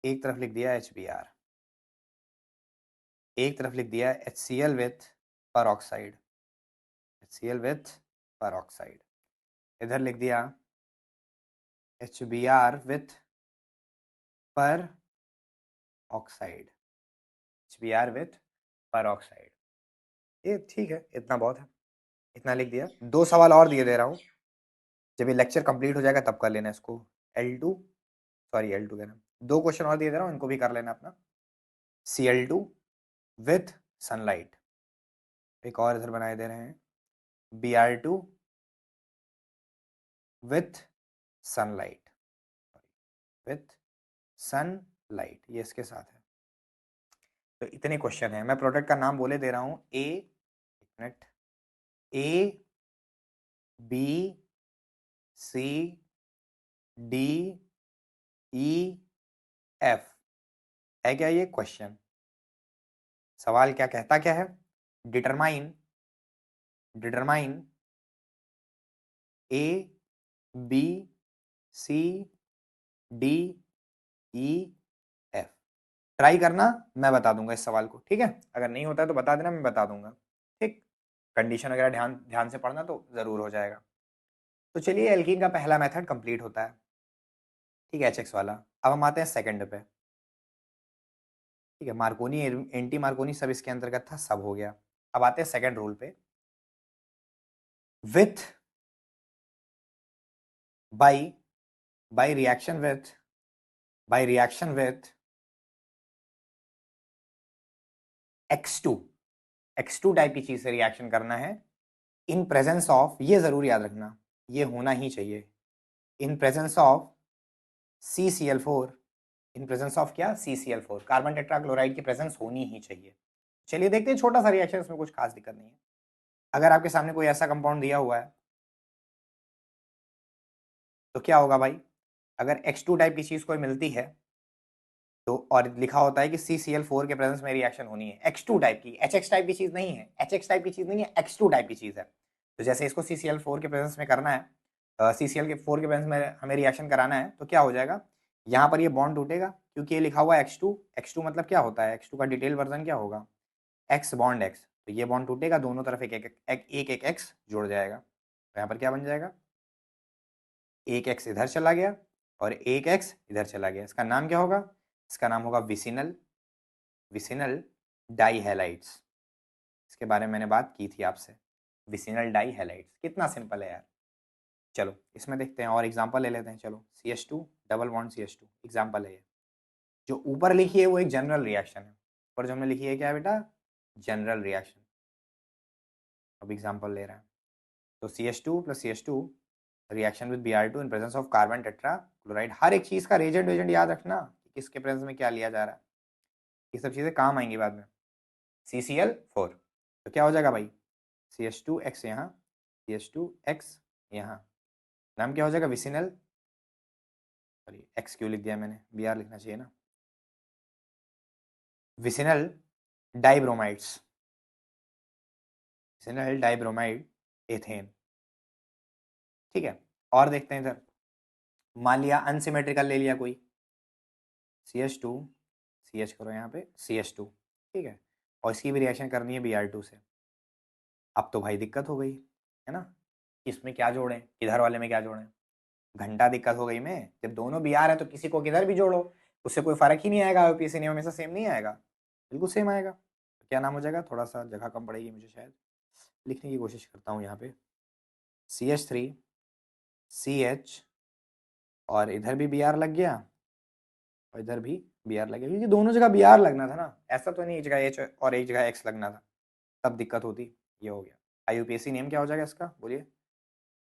एक तरफ लिख दिया HBr, एक तरफ लिख दिया HCl with peroxide, HCl with peroxide, इधर लिख दिया HBr विथ पर ऑक्साइड, HBr विथ पर ऑक्साइड। ये ठीक है, इतना बहुत है, इतना लिख दिया। दो सवाल और दिए दे रहा हूँ, जब ये लेक्चर कंप्लीट हो जाएगा तब कर लेना इसको। L2, सॉरी L2 कहना, दो क्वेश्चन और दिए दे रहा हूँ, इनको भी कर लेना अपना। Cl2 विथ सनलाइट, एक और इधर बनाए दे रहे हैं Br2 with sunlight, with sunlight, ये इसके साथ है। तो इतने क्वेश्चन है, मैं प्रोडक्ट का नाम बोले दे रहा हूँ, मिनट, ABCDEF, है क्या ये क्वेश्चन। सवाल क्या कहता क्या है, determine determine A B C D E F. Try करना, मैं बता दूंगा इस सवाल को, ठीक है? अगर नहीं होता है तो बता देना, मैं बता दूंगा, ठीक? कंडीशन वगैरह ध्यान ध्यान से पढ़ना तो जरूर हो जाएगा। तो चलिए, एल्कीन का पहला मेथड कंप्लीट होता है, ठीक है, HX वाला। अब हम आते हैं सेकंड पे, ठीक है? मार्कोनी, एंटी मार्कोनी सब इसके अंतर्गत था, सब हो गया। अब आते हैं सेकंड रूल पे। With by by reaction with X2, X2 type की चीज से रिएक्शन करना है इन प्रेजेंस ऑफ, ये जरूर याद रखना, ये होना ही चाहिए, इन presence of CCl4, in presence of क्या? CCl4, कार्बन टेट्राक्लोराइड की प्रेजेंस होनी ही चाहिए। चलिए देखते हैं, छोटा सा रिएक्शन, इसमें कुछ खास दिक्कत नहीं है। अगर आपके सामने कोई ऐसा कंपाउंड दिया हुआ है तो क्या होगा भाई? अगर X2 टाइप की चीज कोई मिलती है तो, और लिखा होता है कि CCl4 के प्रेजेंस में रिएक्शन होनी है, X2 टाइप की, HX टाइप की चीज नहीं है, HX टाइप की चीज नहीं है, X2 टाइप की चीज है। तो जैसे इसको CCl4 के प्रेजेंस में करना है, CCl4 के प्रेजेंस में हमें रिएक्शन कराना है, तो क्या हो जाएगा? यहाँ पर ये बॉन्ड टूटेगा, क्योंकि ये लिखा हुआ है X2। X2 मतलब क्या होता है? X2 का डिटेल वर्जन क्या होगा? X bond X। तो ये बॉन्ड टूटेगा, दोनों तरफ एक एक X जुड़ जाएगा, तो यहाँ पर क्या बन जाएगा? एक X इधर चला गया और एक X इधर चला गया। इसका नाम क्या होगा? इसका नाम होगा विसिनल, विसिनल डाईहैलाइड्स। इसके बारे में मैंने बात की थी आपसे, विसिनल डाईहैलाइड्स। कितना सिंपल है यार। चलो इसमें देखते हैं और एग्जांपल ले लेते हैं। चलो, CH2 double bond CH2 example है ये। जो ऊपर लिखी है वो एक जनरल रिएक्शन है, ऊपर जो हमने लिखी है क्या है बेटा? General reaction. अब एग्जांपल ले रहे हैं, तो CH2 plus CH2 reaction with Br2 in presence of carbon tetrachloride. हर एक चीज का रेजेंट वेजेंट याद रखना कि किसके प्रेजेंस में क्या लिया जा रहा है, ये सब चीजें काम आएंगी बाद में। CCl4, तो क्या हो जाएगा भाई? CH2X यहाँ, CH2X यहाँ, नाम क्या हो जाएगा? विसिनल, सॉरी X क्यों लिख दिया मैंने, Br लिखना चाहिए ना, विसिनल डाइब्रोमाइड्स, विसिनल डाइब्रोमाइड एथेन, ठीक है? और देखते हैं इधर, मान लिया अनसिमेट्रिकल ले लिया कोई, CH2 CH करो यहाँ पे, CH2, ठीक है, और इसकी भी रिएक्शन करनी है Br2 से। अब तो भाई दिक्कत हो गई है ना, इसमें क्या जोड़ें, किधर वाले में क्या जोड़ें? घंटा दिक्कत हो गई में, जब दोनों Br है तो किसी को किधर भी जोड़ो, उससे कोई फर्क ही नहीं आएगा, आईयूपीएसी नियम हमेशा सेम नहीं आएगा, बिल्कुल सेम आएगा। तो क्या नाम हो जाएगा? थोड़ा सा जगह कम पड़ेगी मुझे, शायद लिखने की कोशिश करता हूँ यहाँ पे, CH3 CH, और इधर भी Br लग गया और इधर भी Br लग गया, क्योंकि दोनों जगह Br लगना था ना, ऐसा तो नहीं एक जगह H और एक जगह X लगना था, तब दिक्कत होती। ये हो गया। आईयूपीएसी नेम क्या हो जाएगा इसका, बोलिए?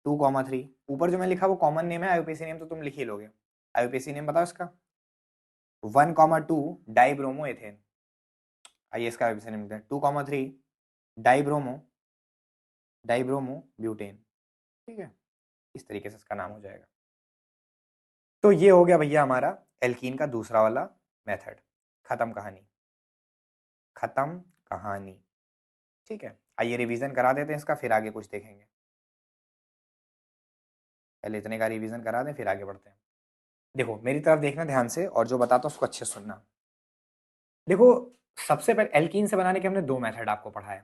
2,3, ऊपर जो मैं लिखा वो कॉमन नेम है, आईयूपीएसी नेम तो तुम लिख ही लोगे। आईयूपीएसी नेम बताओ इसका, 1,2 डाइब्रोमो एथेन। आइए इसका आईयूपीएसी नेम लिखते हैं, 2,3 डाइब्रोमो डाइब्रोमो ब्यूटेन, ठीक है? इस तरीके से इसका नाम हो जाएगा। तो ये हो गया भैया हमारा एल्कीन का दूसरा वाला मेथड। खत्म कहानी, खत्म कहानी, ठीक है? आइए रिवीजन करा देते हैं इसका, फिर आगे कुछ देखेंगे। पहले इतने का रिवीजन करा दें, फिर आगे बढ़ते हैं। देखो मेरी तरफ देखना ध्यान से, और जो बताता हूँ उसको अच्छे से सुनना। देखो, सबसे पहले एल्कीन से बनाने के हमने दो मेथड आपको पढ़ाए।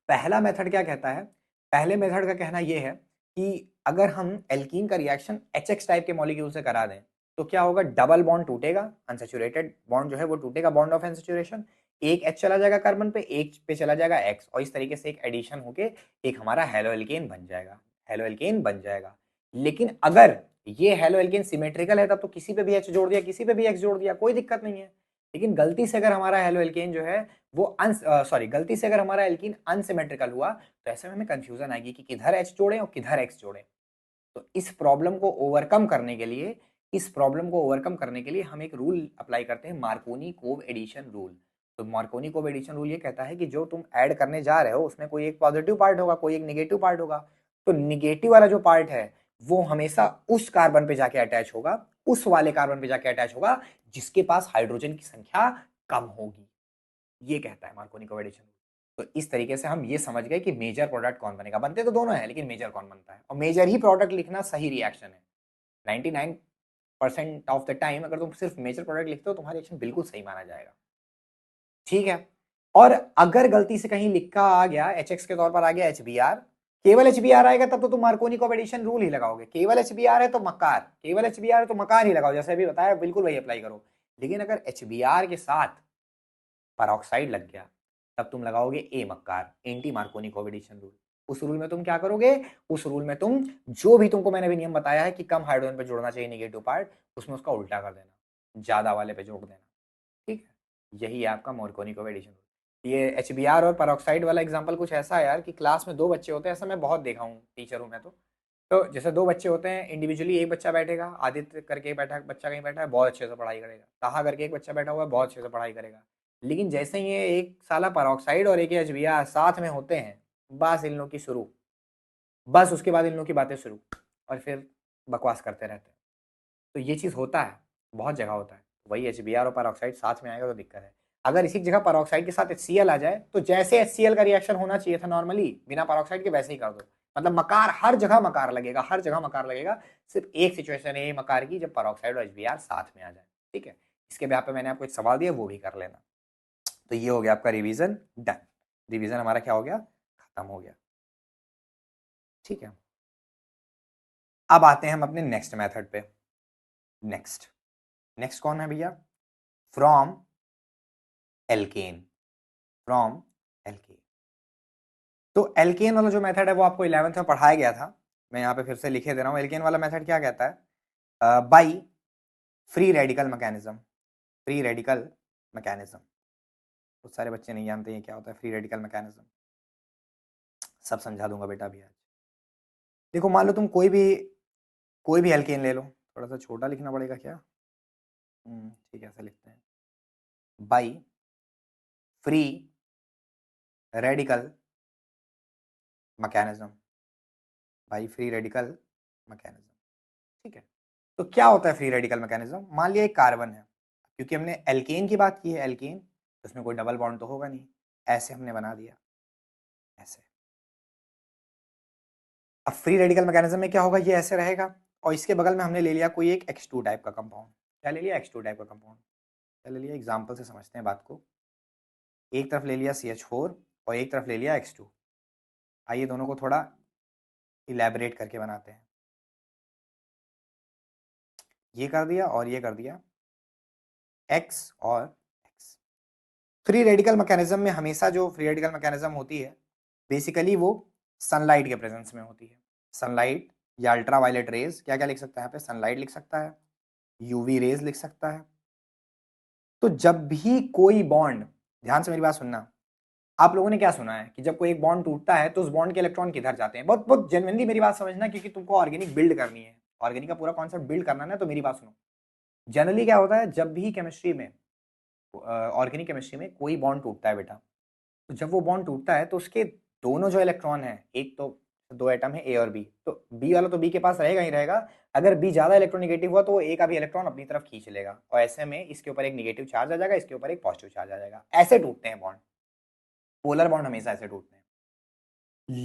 पहला मेथड क्या कहता है? पहले मेथड का कहना यह है कि अगर हम एल्कीन का रिएक्शन HX टाइप के मॉलिक्यूल से करा दें तो क्या होगा? डबल बॉन्ड टूटेगा, अनसैचुरेटेड बॉन्ड जो है वो टूटेगा, बॉन्ड ऑफ अनसैचुरेशन, एक H चला जाएगा कार्बन पे, एक पे चला जाएगा X, और इस तरीके से एक एडिशन होके एक हमारा हेलो एल्केन बन जाएगा, हेलो एल्केन बन जाएगा। लेकिन अगर ये हेलो एल्केन सिमेट्रिकल है तब तो किसी पे भी H जोड़ दिया, किसी पे भी X जोड़ दिया, कोई दिक्कत नहीं है। लेकिन गलती से अगर हमारा हेलो एल्केन जो है वो सॉरी गलती से अगर हमारा एल्कीन अनसिमेट्रिकल हुआ तो ऐसे में हमें कंफ्यूजन आएगी कि किधर H जोड़ें और किधर X जोड़ें। तो इस प्रॉब्लम को ओवरकम करने के लिए, इस प्रॉब्लम को ओवरकम करने के लिए हम एक रूल अप्लाई करते हैं, मार्कोनी कोव एडिशन रूल। तो मार्कोनी कोव एडिशन रूल ये कहता है कि जो तुम ऐड करने जा रहे हो उसमें कोई एक पॉजिटिव पार्ट होगा, कोई एक नेगेटिव पार्ट होगा। तो नेगेटिव वाला जो पार्ट है वो हमेशा उस कार्बन पे जाके अटैच होगा, उस वाले कार्बन पे जाके अटैच होगा जिसके पास हाइड्रोजन की संख्या कम होगी। ये कहता है मार्कोनी कोव एडिशन। तो इस तरीके से हम ये समझ गए कि मेजर प्रोडक्ट कौन बनेगा। बनते तो दोनों हैं, लेकिन मेजर कौन बनता है, और मेजर ही प्रोडक्ट लिखना सही रिएक्शन है। 99% ऑफ द टाइम अगर तुम सिर्फ मेजर प्रोडक्ट लिखते हो, तुम्हारा रिएक्शन बिल्कुल सही माना जाएगा। ठीक है। और अगर गलती से कहीं लिखा आ गया एच एक्स के तौर पर आ गया एच बी आर, केवल एच बी आर आएगा तब तो तुम मार्कोनी कोएफिशिएंट रूल ही लगाओगे। केवल एच बी आर है तो मकार, केवल एच बी आर है तो मकार ही लगाओ, जैसे अभी बताया बिल्कुल वही अप्लाई करो। लेकिन अगर एच बी आर के साथ परऑक्साइड लग गया तब तुम लगाओगे ए मक्कार, एंटी मार्कोनी कोएफिशिएंट रूल। उस रूल में तुम क्या करोगे, उस रूल में तुम जो भी तुमको मैंने भी नियम बताया है कि कम हाइड्रोजन पे जोड़ना चाहिए नेगेटिव पार्ट, उसमें उसका उल्टा कर देना, ज्यादा वाले पे जोड़ देना। ठीक है, यही है आपका मार्कोनी कोएफिशिएंट। ये एच बी आर और परऑक्साइड वाला एग्जाम्पल कुछ ऐसा है यार कि क्लास में दो बच्चे होते हैं, ऐसा मैं बहुत देखा हूँ, टीचर हूँ मैं तो जैसे दो बच्चे होते हैं, इंडिविजुअली एक बच्चा बैठेगा, आदित्य करके बैठा बच्चा कहीं बैठा है, बहुत अच्छे से पढ़ाई करेगा, ताहा करके एक बच्चा बैठा हुआ है, बहुत अच्छे से पढ़ाई करेगा। लेकिन जैसे ही ये एक साला परऑक्साइड और एक एच बी आर साथ में होते हैं, बस इन लोगों की शुरू, बस उसके बाद इन लोगों की बातें शुरू, और फिर बकवास करते रहते हैं। तो ये चीज़ होता है, बहुत जगह होता है। वही एच बी आर और परऑक्साइड साथ में आएगा तो दिक्कत है। अगर इसी जगह परऑक्साइड के साथ HCl आ जाए तो जैसे HCl का रिएक्शन होना चाहिए था नॉर्मली बिना परऑक्साइड के, वैसे ही कर दो। मतलब मकार, हर जगह मकार लगेगा, हर जगह मकार लगेगा। सिर्फ एक सिचुएशन है ये मकार की, जब परऑक्साइड और HBr साथ में आ जाए। ठीक है, इसके ब्याह पे मैंने आपको एक सवाल दिया, वो भी कर लेना। तो ये हो गया आपका रिवीजन डन। रिवीजन हमारा क्या हो गया, खत्म हो गया। ठीक है, अब आते हैं हम अपने नेक्स्ट मेथड पे। नेक्स्ट नेक्स्ट कौन है भैया, फ्रॉम एल्केन, फ्रॉम एल्केन। तो एल्केन वाला जो मेथड है वो आपको 11th में पढ़ाया गया था, मैं यहाँ पे फिर से लिखे दे रहा हूँ। एल्केन वाला मेथड क्या कहता है, by free radical mechanism, free radical mechanism. बहुत सारे बच्चे नहीं जानते ये क्या होता है फ्री रेडिकल मैकेनिज्म, सब समझा दूंगा बेटा अभी आज। देखो मान लो तुम कोई भी एल्केन ले लो, थोड़ा सा छोटा लिखना पड़ेगा क्या, ठीक है ऐसा लिखते हैं, by free radical mechanism, by free radical mechanism. ठीक है, तो क्या होता है फ्री रेडिकल मैकेनिज्म। मान लिया एक कार्बन है, क्योंकि हमने एल्केन की बात की है, एल्केन तो उसमें कोई डबल बॉन्ड तो होगा नहीं, ऐसे हमने बना दिया ऐसे। अब फ्री रेडिकल मैकेनिज्म में क्या होगा, ये ऐसे रहेगा, और इसके बगल में हमने ले लिया कोई एक X2 टाइप का कंपाउंड। क्या ले लिया, X2 टाइप का कंपाउंड। क्या ले लिया, एग्जाम्पल से समझते हैं बात को। एक तरफ ले लिया CH4 और एक तरफ ले लिया X2। आइए दोनों को थोड़ा इलेबरेट करके बनाते हैं। ये कर दिया और ये कर दिया, X और X। फ्री रेडिकल मैकेनिज्म में हमेशा जो फ्री रेडिकल मैकेनिज्म होती है, बेसिकली वो सनलाइट के प्रेजेंस में होती है। सनलाइट या अल्ट्रा वायलेट रेज, क्या क्या लिख सकता है यहाँ पे, सनलाइट लिख सकता है, यूवी रेज लिख सकता है। तो जब भी कोई बॉन्ड, ध्यान से मेरी बात सुनना, आप लोगों ने क्या सुना है कि जब कोई एक बॉन्ड टूटता है तो उस बॉन्ड के इलेक्ट्रॉन किधर जाते हैं। बहुत बहुत जेन्युइनली मेरी बात समझना, क्योंकि तुमको ऑर्गेनिक बिल्ड करनी है, ऑर्गेनिक का पूरा कॉन्सेप्ट बिल्ड करना है, तो मेरी बात सुनो। जनरली क्या होता है, जब भी केमिस्ट्री में, ऑर्गेनिक केमिस्ट्री में कोई बॉन्ड टूटता है बेटा, तो जब वो बॉन्ड टूटता है तो उसके दोनों जो इलेक्ट्रॉन है, एक तो दो एटम है ए और बी, तो बी वाला तो बी के पास रहेगा ही रहेगा। अगर बी ज्यादा इलेक्ट्रोनेगेटिव हुआ तो वो ए का भी इलेक्ट्रॉन अपनी तरफ खींच लेगा, और ऐसे में इसके ऊपर एक नेगेटिव चार्ज आ जाएगा, इसके ऊपर एक पॉजिटिव चार्ज आ जाएगा। ऐसे टूटते हैं बॉन्ड, पोलर बॉन्ड हमेशा ऐसे टूटते हैं।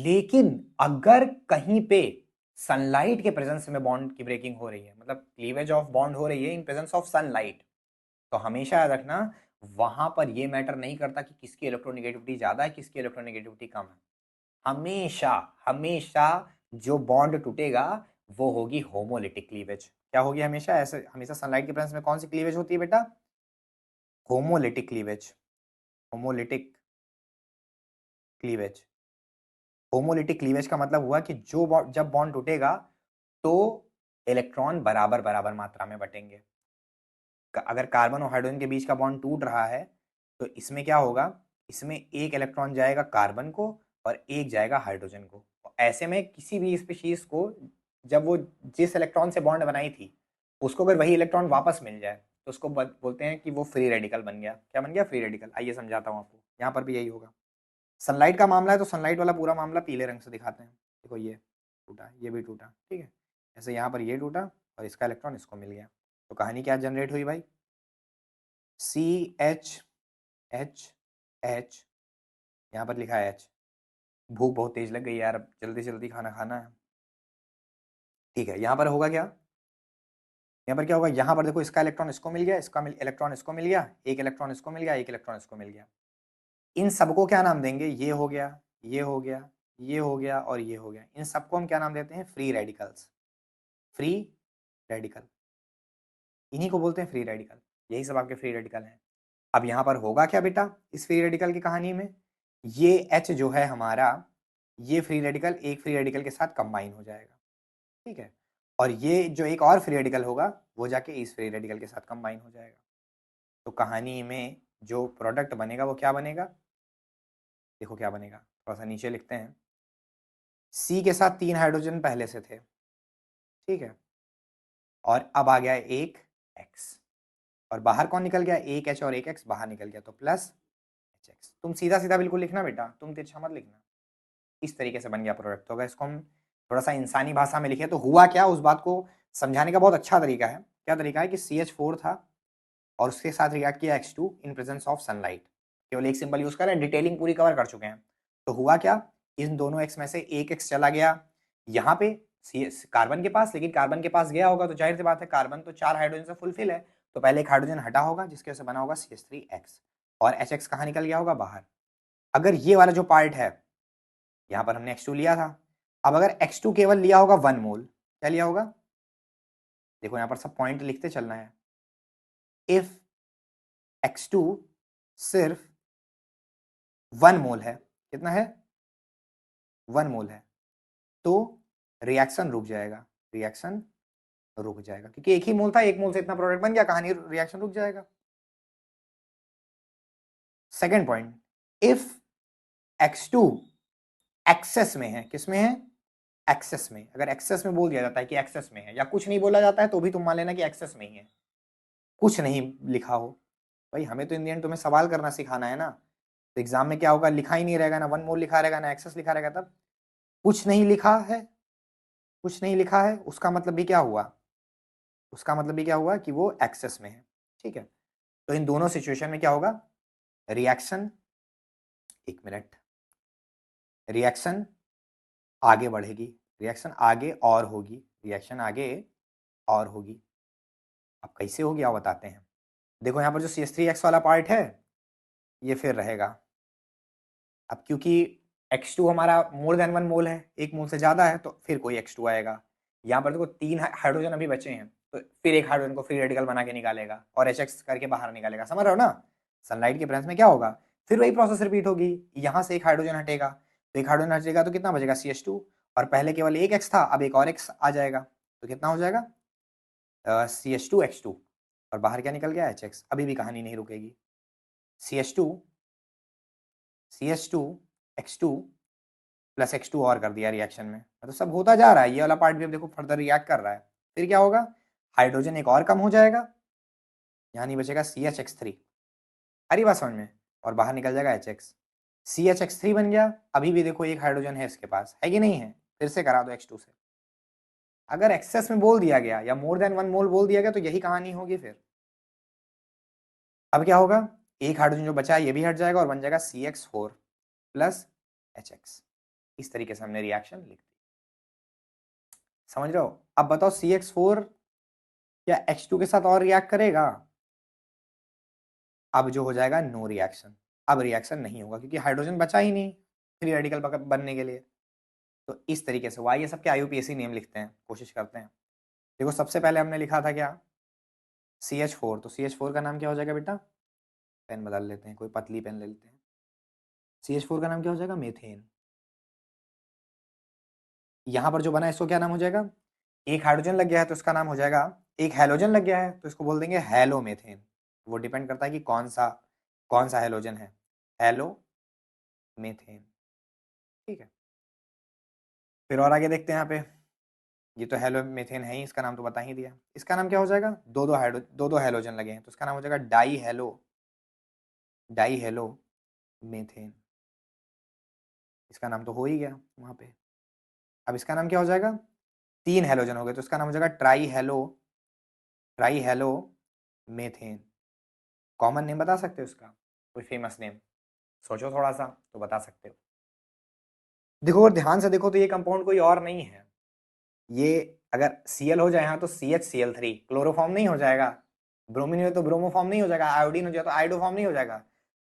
लेकिन अगर कहीं पे सनलाइट के प्रेजेंस में बॉन्ड की ब्रेकिंग हो रही है, मतलब क्लीवेज ऑफ बॉन्ड हो रही है इन प्रेजेंस ऑफ सनलाइट, तो हमेशा याद रखना वहां पर ये मैटर नहीं करता कि किसकी इलेक्ट्रोनेगेटिविटी ज्यादा है, किसकी इलेक्ट्रोनेगेटिविटी कम है। हमेशा हमेशा जो बॉन्ड टूटेगा वो होगी होमोलिटिक क्लीवेज। क्या होगी हमेशा, ऐसे हमेशा सनलाइट के प्रेजेंस में कौन सी क्लीवेज होती है बेटा, homolytic cleavage, homolytic cleavage. Homolytic cleavage का मतलब हुआ कि जब बॉन्ड टूटेगा तो इलेक्ट्रॉन बराबर बराबर मात्रा में बटेंगे। अगर कार्बन और हाइड्रोजन के बीच का बॉन्ड टूट रहा है तो इसमें क्या होगा, इसमें एक इलेक्ट्रॉन जाएगा कार्बन को और एक जाएगा हाइड्रोजन को। ऐसे में किसी भी स्पीशीज को जब वो जिस इलेक्ट्रॉन से बॉन्ड बनाई थी उसको अगर वही इलेक्ट्रॉन वापस मिल जाए तो उसको बोलते हैं कि वो फ्री रेडिकल बन गया। क्या बन गया, फ्री रेडिकल। आइए समझाता हूँ आपको, यहाँ पर भी यही होगा। सनलाइट का मामला है तो सनलाइट वाला पूरा मामला पीले रंग से दिखाते हैं। देखो ये टूटा, ये भी टूटा, ठीक है। ऐसे यहाँ पर ये टूटा और इसका इलेक्ट्रॉन इसको मिल गया, तो कहानी क्या जनरेट हुई भाई, CH H H यहाँ पर लिखा है एच। भूख बहुत तेज लग गई यार, अब जल्दी जल्दी खाना खाना है। ठीक है, यहाँ पर होगा क्या, यहाँ पर क्या होगा, यहाँ पर देखो इसका इलेक्ट्रॉन इसको मिल गया, इसका इलेक्ट्रॉन इसको मिल गया, एक इलेक्ट्रॉन इसको मिल गया, एक इलेक्ट्रॉन इसको मिल गया। इन सबको क्या नाम देंगे, ये हो गया, ये हो गया, ये हो गया और ये हो गया, इन सबको हम क्या नाम देते हैं, फ्री रेडिकल्स। फ्री रेडिकल, इन्हीं को बोलते हैं फ्री रेडिकल। यही सब आपके फ्री रेडिकल हैं। अब यहाँ पर होगा क्या बेटा इस फ्री रेडिकल की कहानी में, ये H जो है हमारा, ये फ्री रेडिकल एक फ्री रेडिकल के साथ कंबाइन हो जाएगा, ठीक है, और ये जो एक और फ्री रेडिकल होगा वो जाके इस फ्री रेडिकल के साथ कंबाइन हो जाएगा। तो कहानी में जो प्रोडक्ट बनेगा वो क्या बनेगा, देखो क्या बनेगा, थोड़ा सा नीचे लिखते हैं। C के साथ 3 हाइड्रोजन पहले से थे, ठीक है, और अब आ गया एक X, और बाहर कौन निकल गया, एक H और एक X बाहर निकल गया, तो प्लस HX। तुम सीधा सीधा बिल्कुल लिखना बेटा, तुम तिरछा मत लिखना। इस तरीके से बन गया प्रोडक्ट। तो अगर इसको हम थोड़ा सा इंसानी भाषा में लिखे तो हुआ क्या, उस बात को समझाने का बहुत अच्छा तरीका है। क्या तरीका है कि CH4 था और उसके साथ रिएक्ट किया X2 in presence of sunlight. केवल एक सिंबल यूज कर रहे हैं, डिटेलिंग पूरी कवर कर चुके हैं। तो हुआ क्या, इन दोनों X में से एक X चला गया यहाँ पे कार्बन के पास, लेकिन कार्बन के पास गया होगा तो जाहिर सी बात है कार्बन तो 4 हाइड्रोजन से फुलफिल है, तो पहले एक हाइड्रोजन हटा होगा जिसके वजह से बना होगा CH3X, और HX कहाँ निकल गया होगा, बाहर। अगर ये वाला जो पार्ट है, यहाँ पर हमने X2 लिया था, अब अगर X2 केवल लिया होगा 1 मोल, क्या लिया होगा, देखो यहाँ पर सब पॉइंट लिखते चलना है। इफ X2 सिर्फ 1 मोल है, कितना है, 1 मोल है, तो रिएक्शन रुक जाएगा, रिएक्शन रुक जाएगा, क्योंकि एक ही मोल था, एक मोल से इतना प्रोडक्ट बन गया, कहानी रिएक्शन रुक जाएगा। Second point, if X2 access में है, किस में है, एक्सेस में। अगर एक्सेस में बोल दिया जाता है कि एक्सेस में है, या कुछ नहीं बोला जाता है तो भी तुम मान लेना कि एक्सेस में ही है, कुछ नहीं लिखा हो, भाई हमें तो इन दी एंड तुम्हें सवाल करना सिखाना है ना। तो एग्जाम में क्या होगा, लिखा ही नहीं रहेगा ना, 1 मोल लिखा रहेगा ना एक्सेस लिखा रहेगा, तब कुछ नहीं लिखा है, कुछ नहीं लिखा है, उसका मतलब भी क्या हुआ, उसका मतलब भी क्या हुआ कि वो एक्सेस में है, ठीक है। तो इन दोनों सिचुएशन में क्या होगा, रिएक्शन, एक मिनट, रिएक्शन आगे बढ़ेगी, रिएक्शन आगे और होगी, रिएक्शन आगे और होगी। अब कैसे होगी आप बताते हैं। देखो यहाँ पर जो CH3X वाला पार्ट है ये फिर रहेगा। अब क्योंकि X2 हमारा मोर देन 1 मोल है, एक मोल से ज्यादा है, तो फिर कोई X2 आएगा। यहाँ पर देखो 3 हाइड्रोजन अभी बचे हैं, तो फिर एक हाइड्रोजन को फ्री रेडिकल बना के निकालेगा और HX करके बाहर निकालेगा, समझ रहे हो ना। सनलाइट के प्रेजेंस में क्या होगा, फिर वही प्रोसेस रिपीट होगी, यहाँ से एक हाइड्रोजन हटेगा, तो एक हाइड्रोजन हटेगा तो कितना बचेगा, CH2, और पहले केवल एक X था, अब एक और X आ जाएगा, तो कितना हो जाएगा, CH2X2, और बाहर क्या निकल गया, HX। अभी भी कहानी नहीं रुकेगी, CH2 X2 प्लस X2 और कर दिया रिएक्शन में, तो सब होता जा रहा है, ये वाला पार्ट भी अब देखो फर्दर रिएक्ट कर रहा है। फिर क्या होगा, हाइड्रोजन एक और कम हो जाएगा, यहाँ नहीं बचेगा CHX3, अरे बात समझ में, और बाहर निकल जाएगा HX। CHX3 बन गया, अभी भी देखो एक हाइड्रोजन है इसके पास, है कि नहीं है, फिर से करा दो X2 से। अगर एक्सेस में बोल दिया गया या मोर देन 1 मोल बोल दिया गया तो यही कहानी होगी फिर। अब क्या होगा, एक हाइड्रोजन जो बचा है ये भी हट जाएगा और बन जाएगा CX4 प्लस HX। इस तरीके से हमने रिएक्शन लिख दी, समझ रहे हो। अब बताओ CX4 क्या H2 के साथ और रिएक्ट करेगा, अब जो हो जाएगा नो रिएक्शन, अब रिएक्शन नहीं होगा क्योंकि हाइड्रोजन बचा ही नहीं फ्री रेडिकल बनने के लिए। तो इस तरीके से वाई ये सबके IUPAC नेम लिखते हैं, कोशिश करते हैं। देखो सबसे पहले हमने लिखा था क्या, CH4, तो CH4 का नाम क्या हो जाएगा बेटा, पेन बदल लेते हैं, कोई पतली पेन ले लेते हैं। CH4 का नाम क्या हो जाएगा, मीथेन। यहाँ पर जो बना है इसको क्या नाम हो जाएगा, एक हाइड्रोजन लग गया है तो इसका नाम हो जाएगा, एक हैलोजन लग गया है तो इसको बोल देंगे हेलोमेथेन। वो डिपेंड करता है कि कौन सा हैलोजन है, हेलोमेथेन, ठीक है। फिर और आगे देखते हैं यहाँ पे, ये तो हेलोमेथेन है ही, इसका नाम तो बता ही दिया। इसका नाम क्या हो जाएगा, दो दो हैलोजन लगे हैं तो इसका नाम हो जाएगा डाई हेलो मेथेन। इसका नाम तो हो ही गया वहां पे। अब इसका नाम क्या हो जाएगा, 3 हैलोजन हो गए तो इसका नाम हो जाएगा try hello methane. Common name बता सकते हो इसका, कोई फेमस नेम, सोचो थोड़ा सा तो बता सकते हो। देखो और ध्यान से देखो तो ये कंपाउंड कोई और नहीं है, ये अगर Cl हो जाए यहाँ तो CHCl3 क्लोरोफॉर्म नहीं हो जाएगा, ब्रोमीन हो तो ब्रोमोफॉर्म नहीं हो जाएगा, आयोडीन हो जाए तो आयोडोफॉर्म नहीं हो जाएगा,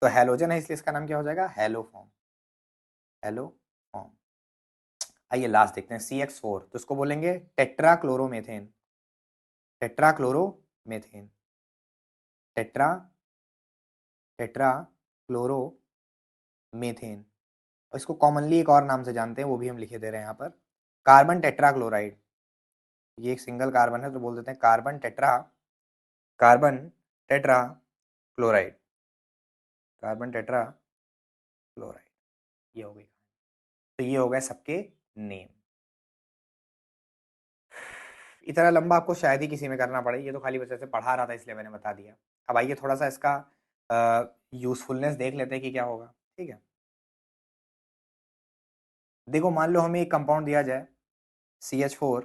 तो हैलोजन है इसलिए इसका नाम क्या हो जाएगा, हेलोफॉर्म। हेलोफॉर्म। आइए लास्ट देखते हैं CH4, तो इसको बोलेंगे टेट्राक्लोरोमेथेन। टेट्राक्लोरोमेथेन। टेट्रा टेट्राक्लोरोमेथेन। और इसको कॉमनली एक और नाम से जानते हैं, वो भी हम लिखे दे रहे हैं यहाँ पर, कार्बन टेट्राक्लोराइड। ये एक सिंगल कार्बन है तो बोल देते हैं carbon tetra chloride. Carbon tetra chloride. ये हो गई। तो ये हो गए सबके नेम। इतना लंबा आपको शायद ही किसी में करना पड़े, ये तो खाली बच्चे से पढ़ा रहा था इसलिए मैंने बता दिया। अब आइए थोड़ा सा इसका यूजफुलनेस देख लेते हैं कि क्या होगा। ठीक है, देखो मान लो हमें एक कंपाउंड दिया जाए CH4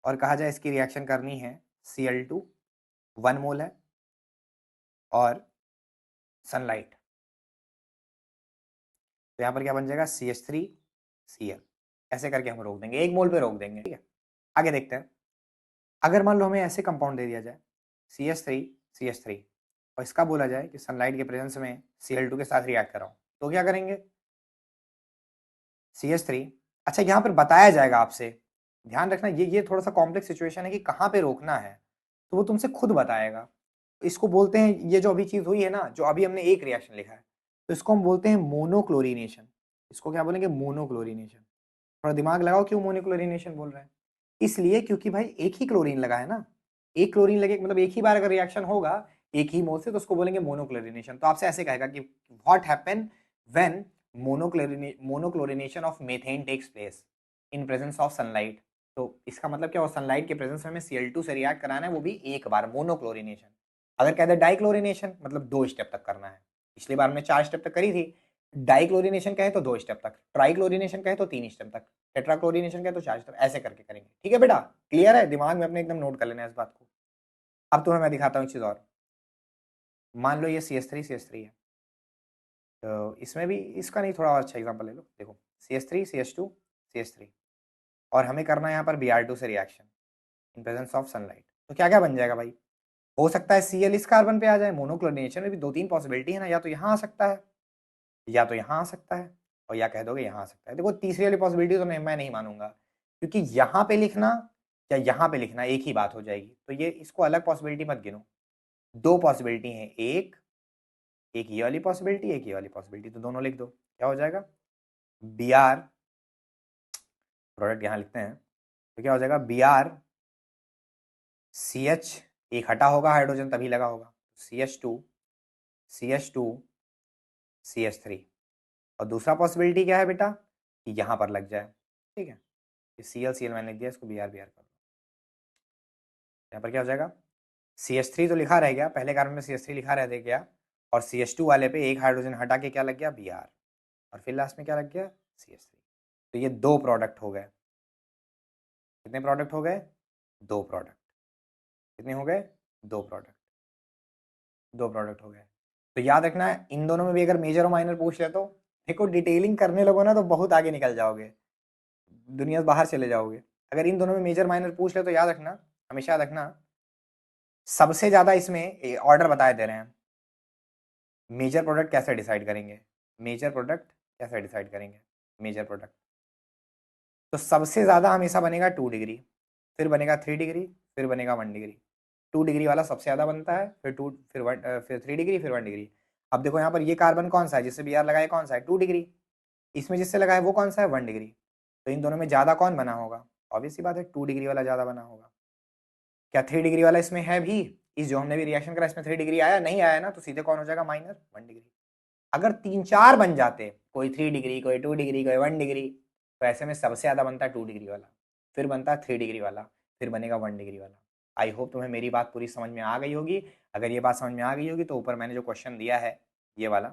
और कहा जाए इसकी रिएक्शन करनी है Cl2, 1 मोल है, और सनलाइट, तो यहाँ पर क्या बन जाएगा CH3Cl। ऐसे करके हम रोक देंगे, 1 मोल पे रोक देंगे। ठीक है, आगे देखते हैं। अगर मान लो हमें ऐसे कंपाउंड दे दिया जाए CH3 और इसका बोला जाए कि सनलाइट के प्रेजेंस में Cl2 के साथ रिएक्ट कराओ, तो क्या करेंगे CH3। अच्छा यहाँ पर बताया जाएगा आपसे, ध्यान रखना ये थोड़ा सा कॉम्प्लेक्स सिचुएशन है कि कहाँ पे रोकना है, तो वो तुमसे खुद बताएगा। इसको बोलते हैं, ये जो अभी चीज हुई है ना, जो अभी हमने एक रिएक्शन लिखा है, तो इसको हम बोलते हैं मोनोक्लोरिनेशन। इसको क्या बोलेंगे, मोनोक्लोरिनेशन। थोड़ा दिमाग लगाओ क्यों मोनोक्लोरिनेशन बोल रहे हैं, इसलिए क्योंकि भाई एक ही क्लोरीन लगा है ना, एक क्लोरीन लगे मतलब एक ही बार अगर रिएक्शन होगा एक ही मोल से, तो उसको बोलेंगे मोनोक्लोरिनेशन। तो आपसे ऐसे कहेगा कि what happen when monochlorination of methane takes place in presence of sunlight. तो इसका मतलब क्या हो, सनलाइट के प्रेजेंस में हमें Cl2 से रिएक्ट कराना है, वो भी एक बार, मोनोक्लोरिनेशन। अगर कहते हैं डाइक्लोरिनेशन मतलब 2 स्टेप तक करना है, पिछली बार हमने 4 स्टेप तक करी थी, डाइक्लोरिनेशन कहे तो 2 स्टेप तक, ट्राइक्लोरिनेशन कहे तो 3 स्टेप तक, टेट्राक्लोरिनेशन कहे तो 4 स्टेप, ऐसे करके करेंगे। ठीक है बेटा, क्लियर है, दिमाग में अपने एकदम नोट कर लेना है इस बात को। अब तुम्हें मैं दिखाता हूँ एक चीज और। मान लो ये CH3 है, तो इसमें भी इसका नहीं, थोड़ा और अच्छा एग्जाम्पल ले लो। देखो CH3 CH2 CH3, और हमें करना है यहाँ पर Br2 से reaction in presence of sunlight, तो क्या क्या बन जाएगा भाई, हो सकता है Cl इस कार्बन पे आ जाए, मोनोक्लोरिनेशन में भी 2-3 पॉसिबिलिटी है ना, या तो यहाँ आ सकता है, या तो यहाँ आ सकता है, और या कह दोगे यहाँ आ सकता है। देखो तीसरी वाली पॉसिबिलिटी तो मैं नहीं मानूंगा, क्योंकि यहाँ पे लिखना या यहाँ पे लिखना एक ही बात हो जाएगी, तो ये इसको अलग पॉसिबिलिटी मत गिनो। 2 पॉसिबिलिटी है, एक एक ये वाली पॉसिबिलिटी, एक ये वाली पॉसिबिलिटी, तो दोनों लिख दो, क्या हो जाएगा Br, प्रोडक्ट यहाँ लिखते हैं, तो क्या हो जाएगा Br CH, एक हटा होगा हाइड्रोजन तभी लगा होगा, CH2 CH3, और दूसरा पॉसिबिलिटी क्या है बेटा कि यहाँ पर लग जाए। ठीक है, Cl मैंने लिख दिया, इसको Br कर दो, यहाँ पर क्या हो जाएगा CH3 तो लिखा रह गया, पहले कार्बन में CH3 लिखा रह गया, और CH2 वाले पे एक हाइड्रोजन हटा के क्या लग गया Br, और फिर लास्ट में क्या लग गया CH3। तो ये 2 प्रोडक्ट हो गए। कितने प्रोडक्ट हो गए, 2 प्रोडक्ट। कितने हो गए, 2 प्रोडक्ट। 2 प्रोडक्ट हो गए। तो याद रखना है इन दोनों में भी अगर मेजर और माइनर पूछ ले तो देखो, डिटेलिंग करने लगो ना तो बहुत आगे निकल जाओगे, दुनिया से बाहर चले जाओगे। अगर इन दोनों में मेजर माइनर पूछ ले तो याद रखना, हमेशा याद रखना, सबसे ज्यादा इसमें ऑर्डर बताए दे रहे हैं, मेजर प्रोडक्ट कैसे डिसाइड करेंगे, मेजर प्रोडक्ट कैसे डिसाइड करेंगे, मेजर प्रोडक्ट, तो सबसे ज्यादा हमेशा बनेगा 2 डिग्री, फिर बनेगा 3 डिग्री, फिर बनेगा 1 डिग्री। 2 डिग्री वाला सबसे ज्यादा बनता है, फिर 2, फिर 3 डिग्री, फिर 1 डिग्री। अब देखो यहाँ पर ये कार्बन कौन सा है जिससे Br लगाए, कौन सा है 2 डिग्री, इसमें जिससे लगा है वो कौन सा है 1 डिग्री, तो इन दोनों में ज्यादा कौन बना होगा, ऑब्वियस सी बात है 2 डिग्री वाला ज्यादा बना होगा। क्या 3 डिग्री वाला इसमें है भी, इस जो हमने भी रिएक्शन करा इसमें 3 डिग्री आया, नहीं आया ना, तो सीधे कौन हो जाएगा माइनर 1 डिग्री। अगर 3-4 बन जाते, कोई 3 डिग्री, कोई 2 डिग्री, कोई 1 डिग्री, तो ऐसे में सबसे ज्यादा बनता है 2 डिग्री वाला, फिर बनता है 3 डिग्री वाला, फिर बनेगा 1 डिग्री वाला। आई होप तुम्हें मेरी बात पूरी समझ में आ गई होगी। अगर ये बात समझ में आ गई होगी तो ऊपर मैंने जो क्वेश्चन दिया है, ये वाला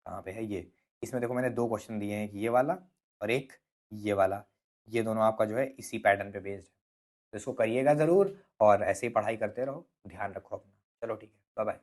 कहाँ पे है, ये इसमें देखो मैंने 2 क्वेश्चन दिए हैं, एक ये वाला और एक ये वाला, ये दोनों आपका जो है इसी पैटर्न पे बेस्ड है, तो इसको करिएगा ज़रूर, और ऐसे ही पढ़ाई करते रहो, ध्यान रखो अपना। चलो ठीक है, बाय बाय।